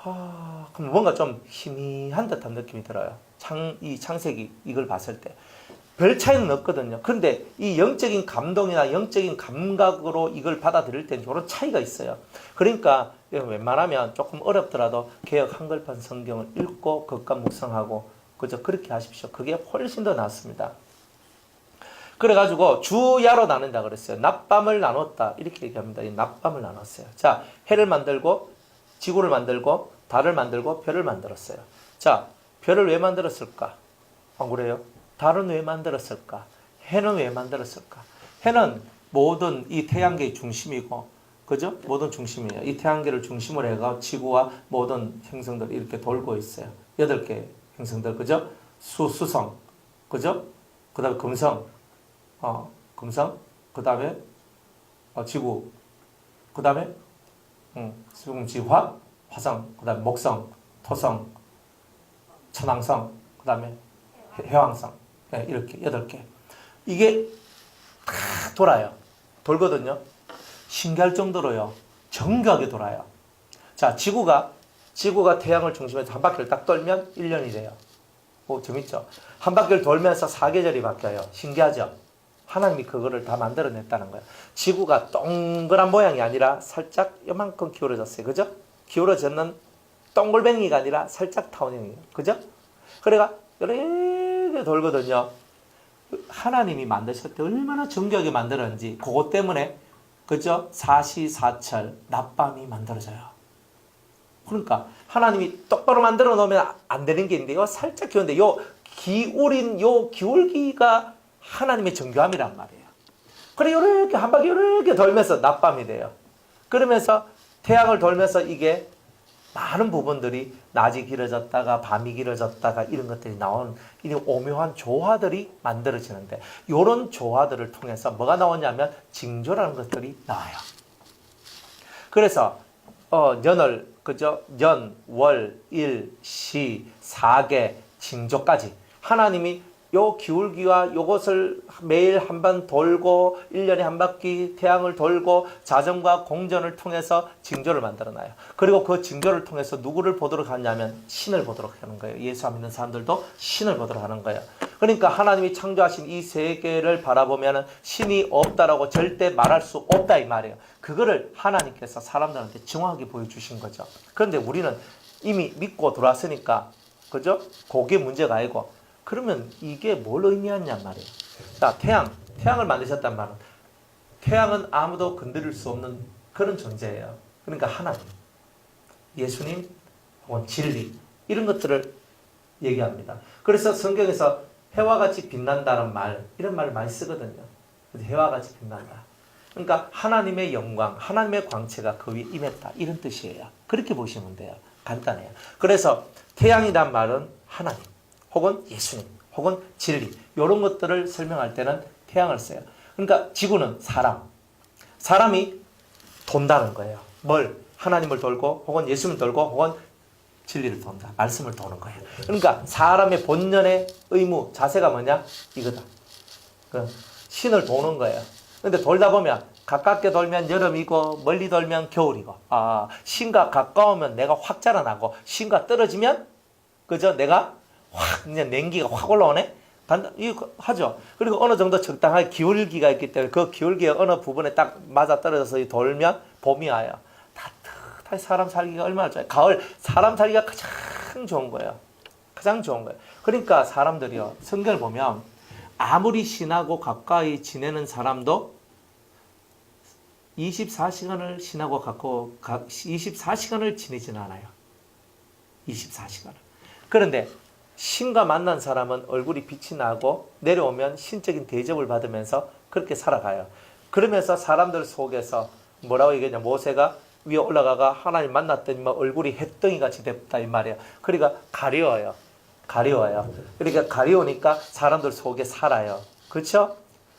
그럼 뭔가 좀 희미한 듯한 느낌이 들어요. 이 창세기 이걸 봤을 때. 별 차이는 없거든요. 그런데 이 영적인 감동이나 영적인 감각으로 이걸 받아들일 때는 이런 차이가 있어요. 그러니까 웬만하면 조금 어렵더라도 개역 한글판 성경을 읽고 그것과 묵상하고 그저 그렇게 하십시오. 그게 훨씬 더 낫습니다. 그래가지고 주야로 나눈다 그랬어요. 낮밤을 나눴다 이렇게 얘기합니다. 이 낮밤을 나눴어요. 자, 해를 만들고 지구를 만들고 달을 만들고 별을 만들었어요. 자, 별을 왜 만들었을까? 안 그래요? 달은 왜 만들었을까? 해는 왜 만들었을까? 해는 모든 이 태양계의 중심이고, 그죠? 모든 중심이에요. 이 태양계를 중심으로 해가 지구와 모든 행성들이 이렇게 돌고 있어요. 8개 행성들, 그죠? 수성, 그죠? 그 다음에 금성, 그 다음에 지구, 그 다음에 수금지화, 화성, 그 다음에 목성, 토성, 천왕성, 그 다음에 해왕성. 네, 이렇게 8개. 이게 다 돌아요. 돌거든요. 신기할 정도로요. 정교하게 돌아요. 자, 지구가 태양을 중심에서 한 바퀴를 딱 돌면 1년이 돼요. 오, 재밌죠? 한 바퀴를 돌면서 사계절이 바뀌어요. 신기하죠? 하나님이 그거를 다 만들어냈다는 거예요. 지구가 동그란 모양이 아니라 살짝 요만큼 기울어졌어요. 그죠? 기울어졌는 동글뱅이가 아니라 살짝 타원형이에요. 그죠? 그래가 이렇게 돌거든요. 하나님이 만드실 때 얼마나 정교하게 만들었는지 그것 때문에 그죠? 사시사철 낮밤이 만들어져요. 그러니까 하나님이 똑바로 만들어 놓으면 안 되는 게 있는데 요 살짝 기울는데 요 기울인 요 기울기가 하나님의 정교함이란 말이에요. 그래 이렇게 한 바퀴 이렇게 돌면서 낮밤이 돼요. 그러면서 태양을 돌면서 이게 많은 부분들이 낮이 길어졌다가 밤이 길어졌다가 이런 것들이 나오는 이 오묘한 조화들이 만들어지는데 이런 조화들을 통해서 뭐가 나오냐면 징조라는 것들이 나와요. 그래서 년을 그죠? 년, 월, 일, 시, 사계, 징조까지 하나님이 요 기울기와 요것을 매일 한 번 돌고 1년에 한 바퀴 태양을 돌고 자전과 공전을 통해서 징조를 만들어놔요. 그리고 그 징조를 통해서 누구를 보도록 하냐면 신을 보도록 하는 거예요. 예수 안 믿는 사람들도 신을 보도록 하는 거예요. 그러니까 하나님이 창조하신 이 세계를 바라보면 신이 없다라고 절대 말할 수 없다 이 말이에요. 그거를 하나님께서 사람들한테 정확하게 보여주신 거죠. 그런데 우리는 이미 믿고 들어왔으니까 그죠? 그게 문제가 아니고 그러면 이게 뭘 의미하냐 말이에요. 자, 태양을 만드셨단 말은 태양은 아무도 건드릴 수 없는 그런 존재예요. 그러니까 하나님, 예수님, 혹은 진리 이런 것들을 얘기합니다. 그래서 성경에서 해와 같이 빛난다는 말 이런 말을 많이 쓰거든요. 해와 같이 빛난다. 그러니까 하나님의 영광, 하나님의 광채가 그 위에 임했다 이런 뜻이에요. 그렇게 보시면 돼요. 간단해요. 그래서 태양이란 말은 하나님 혹은 예수님, 혹은 진리 이런 것들을 설명할 때는 태양을 써요. 그러니까 지구는 사람이 돈다는 거예요. 뭘? 하나님을 돌고 혹은 예수님을 돌고 혹은 진리를 돈다. 말씀을 도는 거예요. 그러니까 사람의 본연의 의무, 자세가 뭐냐? 이거다. 신을 도는 거예요. 근데 돌다 보면 가깝게 돌면 여름이고 멀리 돌면 겨울이고 신과 가까우면 내가 확 자라나고 신과 떨어지면 그저 내가 확 그냥 냉기가 확 올라오네. 이거 하죠. 그리고 어느 정도 적당하게 기울기가 있기 때문에 그 기울기의 어느 부분에 딱 맞아 떨어져서 돌면 봄이 와요. 따뜻하게 사람 살기가 얼마나 좋아요. 가을 사람 살기가 가장 좋은 거예요. 가장 좋은 거예요. 그러니까 사람들이요 성경을 보면 아무리 신하고 가까이 지내는 사람도 24시간을 신하고 갖고 24시간을 지내지는 않아요. 24시간을. 그런데 신과 만난 사람은 얼굴이 빛이 나고 내려오면 신적인 대접을 받으면서 그렇게 살아가요. 그러면서 사람들 속에서 뭐라고 얘기하냐. 모세가 위에 올라가가 하나님 만났더니 얼굴이 햇덩이 같이 됐다 이 말이에요. 그러니까 가려워요. 그러니까 가려우니까 사람들 속에 살아요. 그렇죠?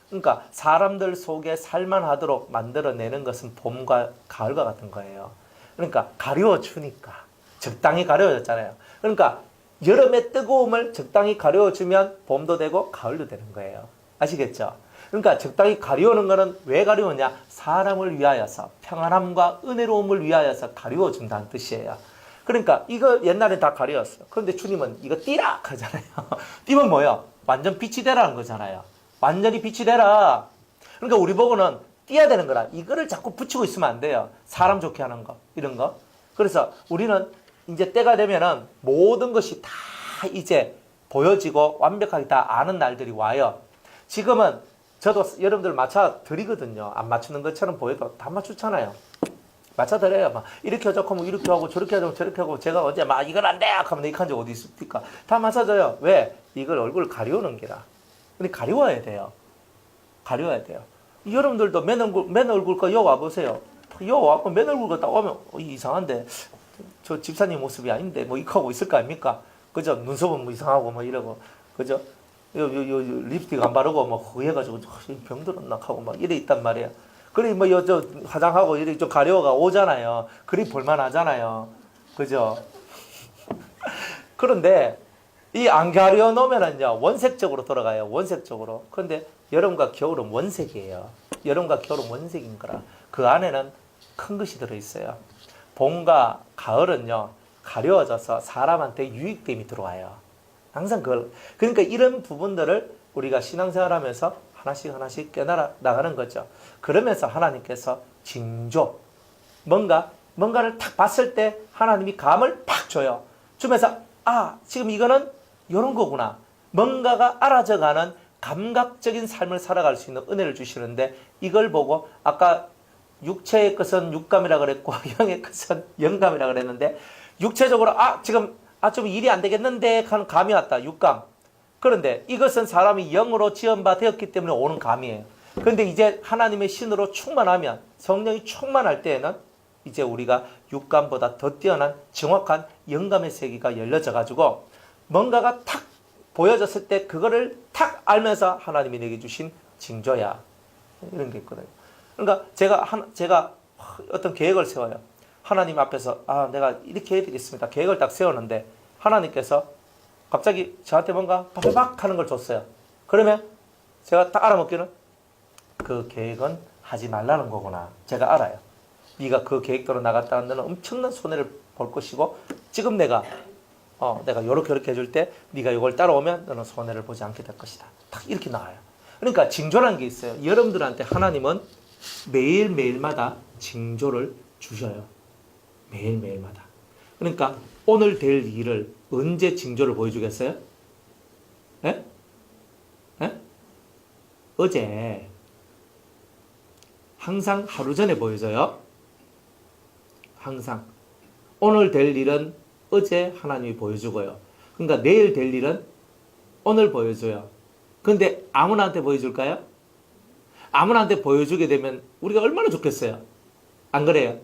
그러니까 사람들 속에 살만하도록 만들어내는 것은 봄과 가을과 같은 거예요. 그러니까 가려워주니까 적당히 가려워졌잖아요. 그러니까 여름의 뜨거움을 적당히 가려워주면 봄도 되고 가을도 되는 거예요. 아시겠죠? 그러니까 적당히 가려우는 것은 왜 가려우냐? 사람을 위하여서 평안함과 은혜로움을 위하여서 가려워준다는 뜻이에요. 그러니까 이거 옛날에 다 가려웠어. 그런데 주님은 이거 띠라 하잖아요. 띠면 뭐야? 완전 빛이 되라는 거잖아요. 완전히 빛이 되라. 그러니까 우리 보고는 띄어야 되는 거라. 이거를 자꾸 붙이고 있으면 안 돼요. 사람 좋게 하는 거, 이런 거. 그래서 우리는 이제 때가 되면은 모든 것이 다 이제 보여지고 완벽하게 다 아는 날들이 와요. 지금은 저도 여러분들 맞춰 드리거든요. 안 맞추는 것처럼 보여도 다 맞추잖아요. 맞춰 드려요. 막 이렇게 하자고 하면 이렇게 하고 저렇게 하자고 저렇게 하고 제가 어제 막 이건 안 돼! 하면 이렇게 한 적 어디 있습니까? 다 맞춰져요. 왜? 이걸 얼굴 가려우는 게라. 근데 가려워야 돼요. 가려워야 돼요. 여러분들도 맨 얼굴 거 여 와보세요. 여 와고 맨 얼굴 거 딱 오면 이상한데 저 집사님 모습이 아닌데 뭐 이렇게 하고 있을 거 아닙니까? 그죠? 눈썹은 뭐 이상하고 뭐 이러고 그죠? 요 립스틱 안 바르고 뭐 후해가지고 병들었나 하고 막 이래 있단 말이에요. 그래 뭐 저 화장하고 이렇게 좀 가려워가 오잖아요. 그리 볼만하잖아요. 그죠? 그런데 이 안 가려 놓으면은요 원색적으로 돌아가요. 원색적으로. 그런데 여름과 겨울은 원색이에요. 여름과 겨울은 원색인 거라. 그 안에는 큰 것이 들어 있어요. 봄과 가을은요 가려워져서 사람한테 유익됨이 들어와요. 항상 그걸. 그러니까 이런 부분들을 우리가 신앙생활하면서 하나씩 깨달아 나가는 거죠. 그러면서 하나님께서 징조, 뭔가를 딱 봤을 때 하나님이 감을 팍 줘요. 주면서 지금 이거는 이런 거구나. 뭔가가 알아져가는 감각적인 삶을 살아갈 수 있는 은혜를 주시는데 이걸 보고 아까 육체의 것은 육감이라 그랬고 영의 것은 영감이라 그랬는데 육체적으로 지금 좀 일이 안 되겠는데 하는 감이 왔다. 육감. 그런데 이것은 사람이 영으로 지음바 되었기 때문에 오는 감이에요. 그런데 이제 하나님의 신으로 충만하면 성령이 충만할 때에는 이제 우리가 육감보다 더 뛰어난 정확한 영감의 세계가 열려져 가지고 뭔가가 탁 보여졌을 때 그거를 탁 알면서 하나님이 내게 주신 징조야. 이런 게 있거든요. 그러니까 제가 어떤 계획을 세워요. 하나님 앞에서 내가 이렇게 해드리겠습니다. 계획을 딱 세우는데 하나님께서 갑자기 저한테 뭔가 빠바박 하는 걸 줬어요. 그러면 제가 딱 알아먹기는 그 계획은 하지 말라는 거구나. 제가 알아요. 네가 그 계획대로 나갔다가 너는 엄청난 손해를 볼 것이고 지금 내가 요렇게 해줄 때 네가 이걸 따라오면 너는 손해를 보지 않게 될 것이다. 딱 이렇게 나와요. 그러니까 징조라는 게 있어요. 여러분들한테 하나님은 매일매일마다 징조를 주셔요. 매일매일마다. 그러니까 오늘 될 일을 언제 징조를 보여주겠어요? 예? 어제. 항상 하루 전에 보여줘요. 항상. 오늘 될 일은 어제 하나님이 보여주고요. 그러니까 내일 될 일은 오늘 보여줘요. 근데 아무나한테 보여줄까요? 아무나한테 보여주게 되면 우리가 얼마나 좋겠어요. 안 그래요?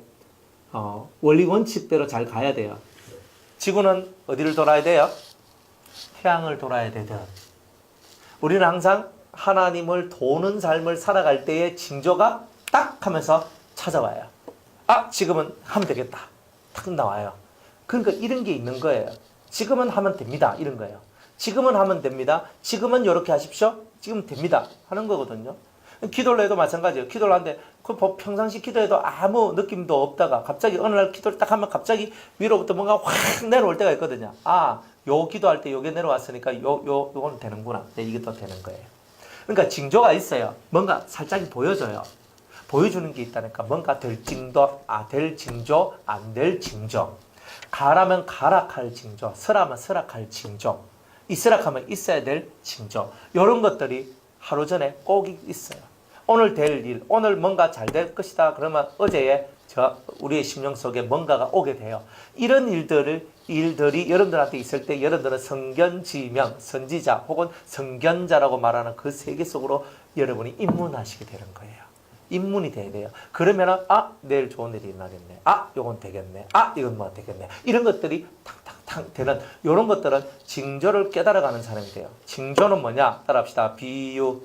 원리 원칙대로 잘 가야 돼요. 지구는 어디를 돌아야 돼요? 태양을 돌아야 되듯. 우리는 항상 하나님을 도는 삶을 살아갈 때의 징조가 딱 하면서 찾아와요. 지금은 하면 되겠다. 딱 나와요. 그러니까 이런 게 있는 거예요. 지금은 하면 됩니다. 이런 거예요. 지금은 하면 됩니다. 지금은 이렇게 하십시오. 지금 됩니다. 하는 거거든요. 기도를 해도 마찬가지예요. 기도를 하는데 평상시 기도해도 아무 느낌도 없다가 갑자기 어느 날 기도를 딱 하면 갑자기 위로부터 뭔가 확 내려올 때가 있거든요. 요 기도할 때 요게 내려왔으니까 요거는 되는구나. 이게 또 되는 거예요. 그러니까 징조가 있어요. 뭔가 살짝 보여줘요. 보여주는 게 있다니까. 뭔가 될 징조, 될 징조, 안 될 징조. 가라면 가락할 징조, 서라면 서락할 징조, 있으락하면 있어야 될 징조. 이런 것들이 하루 전에 꼭 있어요. 오늘 될 일, 오늘 뭔가 잘 될 것이다. 그러면 어제에 우리의 심령 속에 뭔가가 오게 돼요. 이런 일들이 여러분들한테 있을 때 여러분들은 성견지명, 선지자 혹은 성견자라고 말하는 그 세계 속으로 여러분이 입문하시게 되는 거예요. 입문이 돼야 돼요. 그러면은 내일 좋은 일이 일어나겠네. 요건 되겠네. 이건 뭐 되겠네. 이런 것들이 탕탕탕 되는 이런 것들은 징조를 깨달아가는 사람이 돼요. 징조는 뭐냐? 따라합시다. 비유,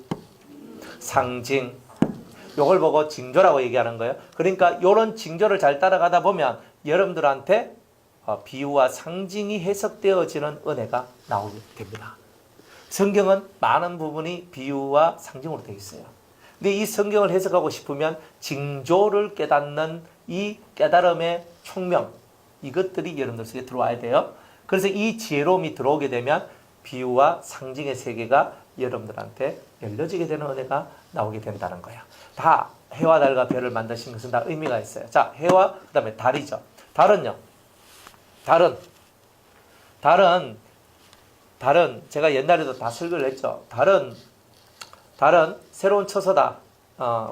상징. 요걸 보고 징조라고 얘기하는 거예요. 그러니까 요런 징조를 잘 따라가다 보면 여러분들한테 비유와 상징이 해석되어지는 은혜가 나오게 됩니다. 성경은 많은 부분이 비유와 상징으로 되어 있어요. 근데 이 성경을 해석하고 싶으면 징조를 깨닫는 이 깨달음의 총명, 이것들이 여러분들 속에 들어와야 돼요. 그래서 이 지혜로움이 들어오게 되면 비유와 상징의 세계가 여러분들한테 열려지게 되는 은혜가 나오게 된다는 거예요. 다 해와 달과 별을 만드신 것은 다 의미가 있어요. 자, 해와 그 다음에 달이죠. 달은요. 달은 제가 옛날에도 다 설교를 했죠. 달은 새로운 처소다.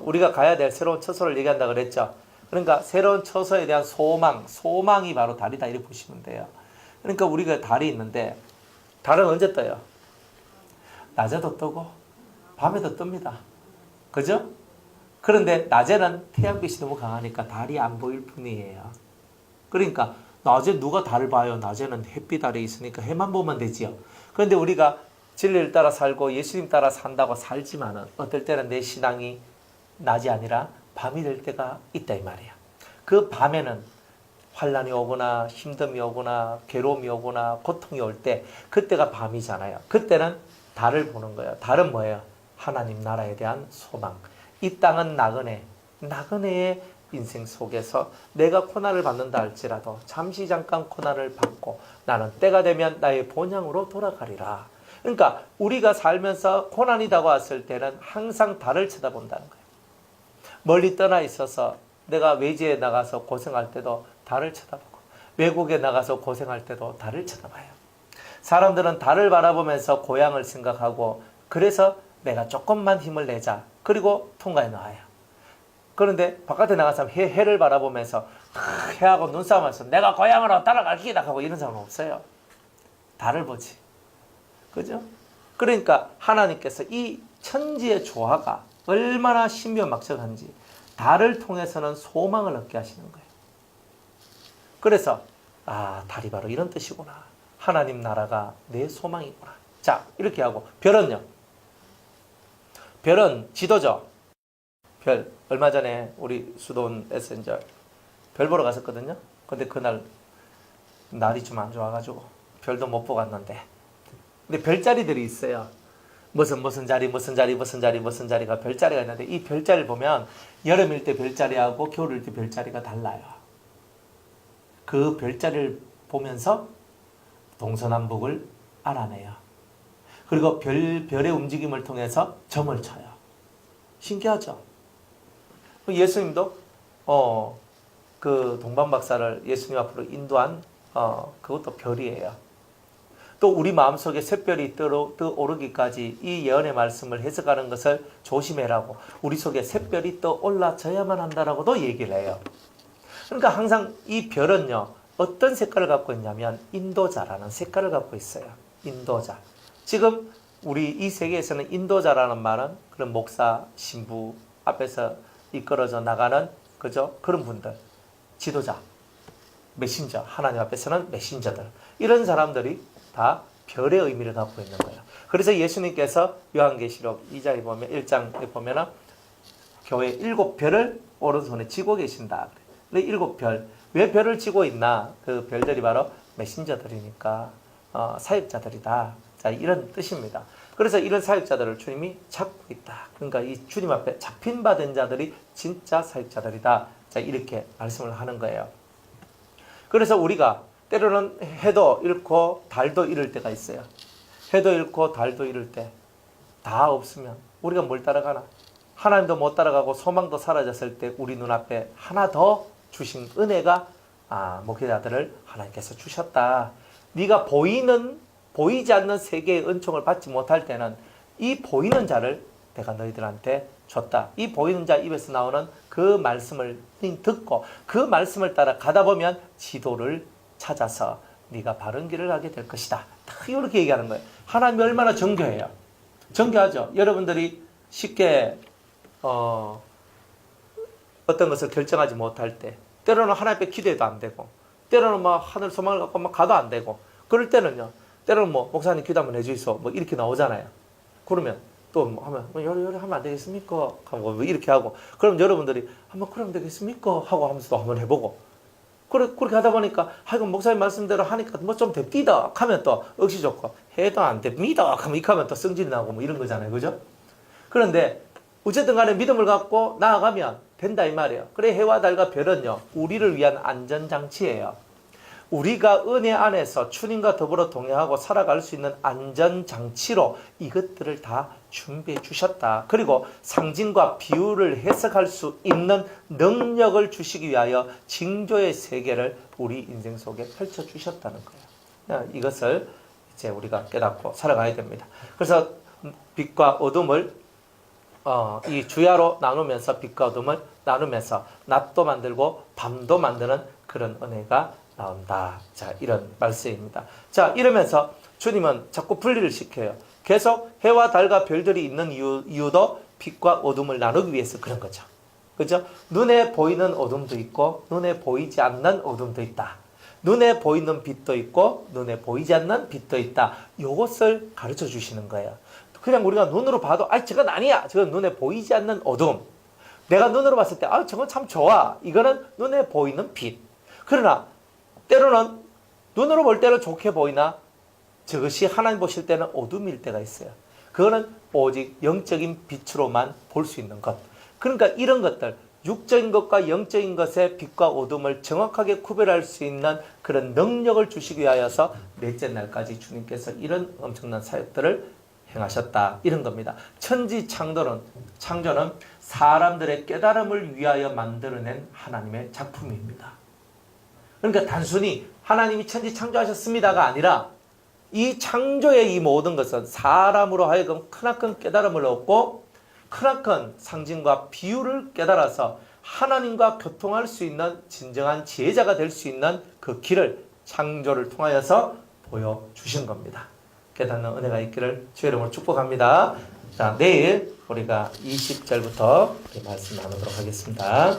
우리가 가야 될 새로운 처소를 얘기한다 그랬죠. 그러니까 새로운 처소에 대한 소망이 바로 달이다 이렇게 보시면 돼요. 그러니까 우리가 달이 있는데 달은 언제 떠요? 낮에도 뜨고 밤에도 뜹니다. 그죠? 그런데 낮에는 태양빛이 너무 강하니까 달이 안 보일 뿐이에요. 그러니까 낮에 누가 달을 봐요? 낮에는 햇빛 아래 있으니까 해만 보면 되지요. 그런데 우리가 진리를 따라 살고 예수님 따라 산다고 살지만은 어떨 때는 내 신앙이 낮이 아니라 밤이 될 때가 있다 이 말이야. 그 밤에는 환난이 오거나 힘듦이 오거나 괴로움이 오거나 고통이 올 때 그때가 밤이잖아요. 그때는 달을 보는 거예요. 달은 뭐예요? 하나님 나라에 대한 소망. 이 땅은 나그네의 인생 속에서 내가 고난을 받는다 할지라도 잠시 잠깐 고난을 받고 나는 때가 되면 나의 본향으로 돌아가리라. 그러니까 우리가 살면서 고난이 다가왔을 때는 항상 달을 쳐다본다는 거예요. 멀리 떠나 있어서 내가 외지에 나가서 고생할 때도 달을 쳐다보고 외국에 나가서 고생할 때도 달을 쳐다봐요. 사람들은 달을 바라보면서 고향을 생각하고 그래서 내가 조금만 힘을 내자. 그리고 통과해 나와요. 그런데 바깥에 나가서 해를 바라보면서 해하고 눈싸움하면서 내가 고향으로 따라갈 기다 하고 이런 사람은 없어요. 달을 보지. 그죠? 그러니까 하나님께서 이 천지의 조화가 얼마나 신묘막측한지 달을 통해서는 소망을 얻게 하시는 거예요. 그래서 달이 바로 이런 뜻이구나. 하나님 나라가 내 소망이구나. 자, 이렇게 하고 별은요. 별은 지도죠. 별. 얼마 전에 우리 수도원에서 이제 별 보러 갔었거든요. 근데 그날 날이 좀 안 좋아가지고 별도 못 보고 왔는데 근데 별자리들이 있어요. 무슨 자리가 별자리가 있는데 이 별자리를 보면 여름일 때 별자리하고 겨울일 때 별자리가 달라요. 그 별자리를 보면서 동서남북을 알아내요. 그리고 별의 움직임을 통해서 점을 쳐요. 신기하죠? 예수님도 그 동방박사를 예수님 앞으로 인도한 그것도 별이에요. 또 우리 마음속에 샛별이 떠오르기까지 이 예언의 말씀을 해석하는 것을 조심해라고 우리 속에 샛별이 떠올라져야만 한다라고도 얘기를 해요. 그러니까 항상 이 별은요 어떤 색깔을 갖고 있냐면 인도자라는 색깔을 갖고 있어요. 인도자. 지금 우리 이 세계에서는 인도자라는 말은 그런 목사, 신부 앞에서 이끌어져 나가는 그죠? 그런 분들, 지도자, 메신저, 하나님 앞에서는 메신저들 이런 사람들이 다 별의 의미를 갖고 있는 거예요. 그래서 예수님께서 요한계시록 2장에 보면 1장에 보면은 교회 7별을 오른손에 쥐고 계신다. 근데 7별 왜 별을 쥐고 있나? 그 별들이 바로 메신저들이니까 사역자들이다. 자, 이런 뜻입니다. 그래서 이런 사역자들을 주님이 찾고 있다. 그러니까 이 주님 앞에 잡힌 바 된 자들이 진짜 사역자들이다. 자, 이렇게 말씀을 하는 거예요. 그래서 우리가 때로는 해도 잃고 달도 잃을 때가 있어요. 해도 잃고 달도 잃을 때 다 없으면 우리가 뭘 따라가나? 하나님도 못 따라가고 소망도 사라졌을 때 우리 눈앞에 하나 더 주신 은혜가 목회자들을 하나님께서 주셨다. 네가 보이지 않는 세계의 은총을 받지 못할 때는 이 보이는 자를 내가 너희들한테 줬다. 이 보이는 자 입에서 나오는 그 말씀을 듣고 그 말씀을 따라 가다 보면 지도를 찾아서 네가 바른 길을 가게 될 것이다. 딱 이렇게 얘기하는 거예요. 하나님이 얼마나 정교해요. 정교하죠. 여러분들이 쉽게 어떤 것을 결정하지 못할 때 때로는 하나님 앞에 기도해도 안 되고 때로는 막 하늘 소망을 갖고 막 가도 안 되고 그럴 때는요. 때로는 목사님 기도 한번 해주이소 이렇게 나오잖아요. 그러면 또 하면 요리 하면 안 되겠습니까? 하고 이렇게 하고 그럼 여러분들이 한번 그러면 되겠습니까? 하고 하면서 또 한번 해보고 그렇게 하다 보니까 이건 목사님 말씀대로 하니까 뭐 좀 됩디다 하면 또 억지 좋고 해도 안 됩니다 하면 이렇게 하면 또 성질이 나고 뭐 이런 거잖아요. 그죠? 그런데 어쨌든 간에 믿음을 갖고 나아가면 된다 이 말이에요. 그래 해와 달과 별은요 우리를 위한 안전장치예요. 우리가 은혜 안에서 주님과 더불어 동행하고 살아갈 수 있는 안전장치로 이것들을 다 준비해 주셨다. 그리고 상징과 비유를 해석할 수 있는 능력을 주시기 위하여 징조의 세계를 우리 인생 속에 펼쳐 주셨다는 거예요. 이것을 이제 우리가 깨닫고 살아가야 됩니다. 그래서 빛과 어둠을 이 주야로 나누면서 빛과 어둠을 나누면서 낮도 만들고 밤도 만드는 그런 은혜가 나온다. 자, 이런 말씀입니다. 자, 이러면서 주님은 자꾸 분리를 시켜요. 계속 해와 달과 별들이 있는 이유도 빛과 어둠을 나누기 위해서 그런 거죠. 그죠? 눈에 보이는 어둠도 있고 눈에 보이지 않는 어둠도 있다. 눈에 보이는 빛도 있고 눈에 보이지 않는 빛도 있다. 이것을 가르쳐 주시는 거예요. 그냥 우리가 눈으로 봐도 저건 아니야. 저건 눈에 보이지 않는 어둠. 내가 눈으로 봤을 때 저건 참 좋아. 이거는 눈에 보이는 빛. 그러나 때로는 눈으로 볼 때는 좋게 보이나 저것이 하나님 보실 때는 어둠일 때가 있어요. 그거는 오직 영적인 빛으로만 볼 수 있는 것. 그러니까 이런 것들, 육적인 것과 영적인 것의 빛과 어둠을 정확하게 구별할 수 있는 그런 능력을 주시기 위하여서 넷째 날까지 주님께서 이런 엄청난 사역들을 행하셨다. 이런 겁니다. 천지 창조는 사람들의 깨달음을 위하여 만들어낸 하나님의 작품입니다. 그러니까 단순히 하나님이 천지 창조하셨습니다가 아니라 이 창조의 이 모든 것은 사람으로 하여금 크나큰 깨달음을 얻고 크나큰 상징과 비유를 깨달아서 하나님과 교통할 수 있는 진정한 지혜자가 될 수 있는 그 길을 창조를 통하여서 보여주신 겁니다. 깨닫는 은혜가 있기를 주의 이름으로 축복합니다. 자, 내일 우리가 20절부터 말씀 나누도록 하겠습니다.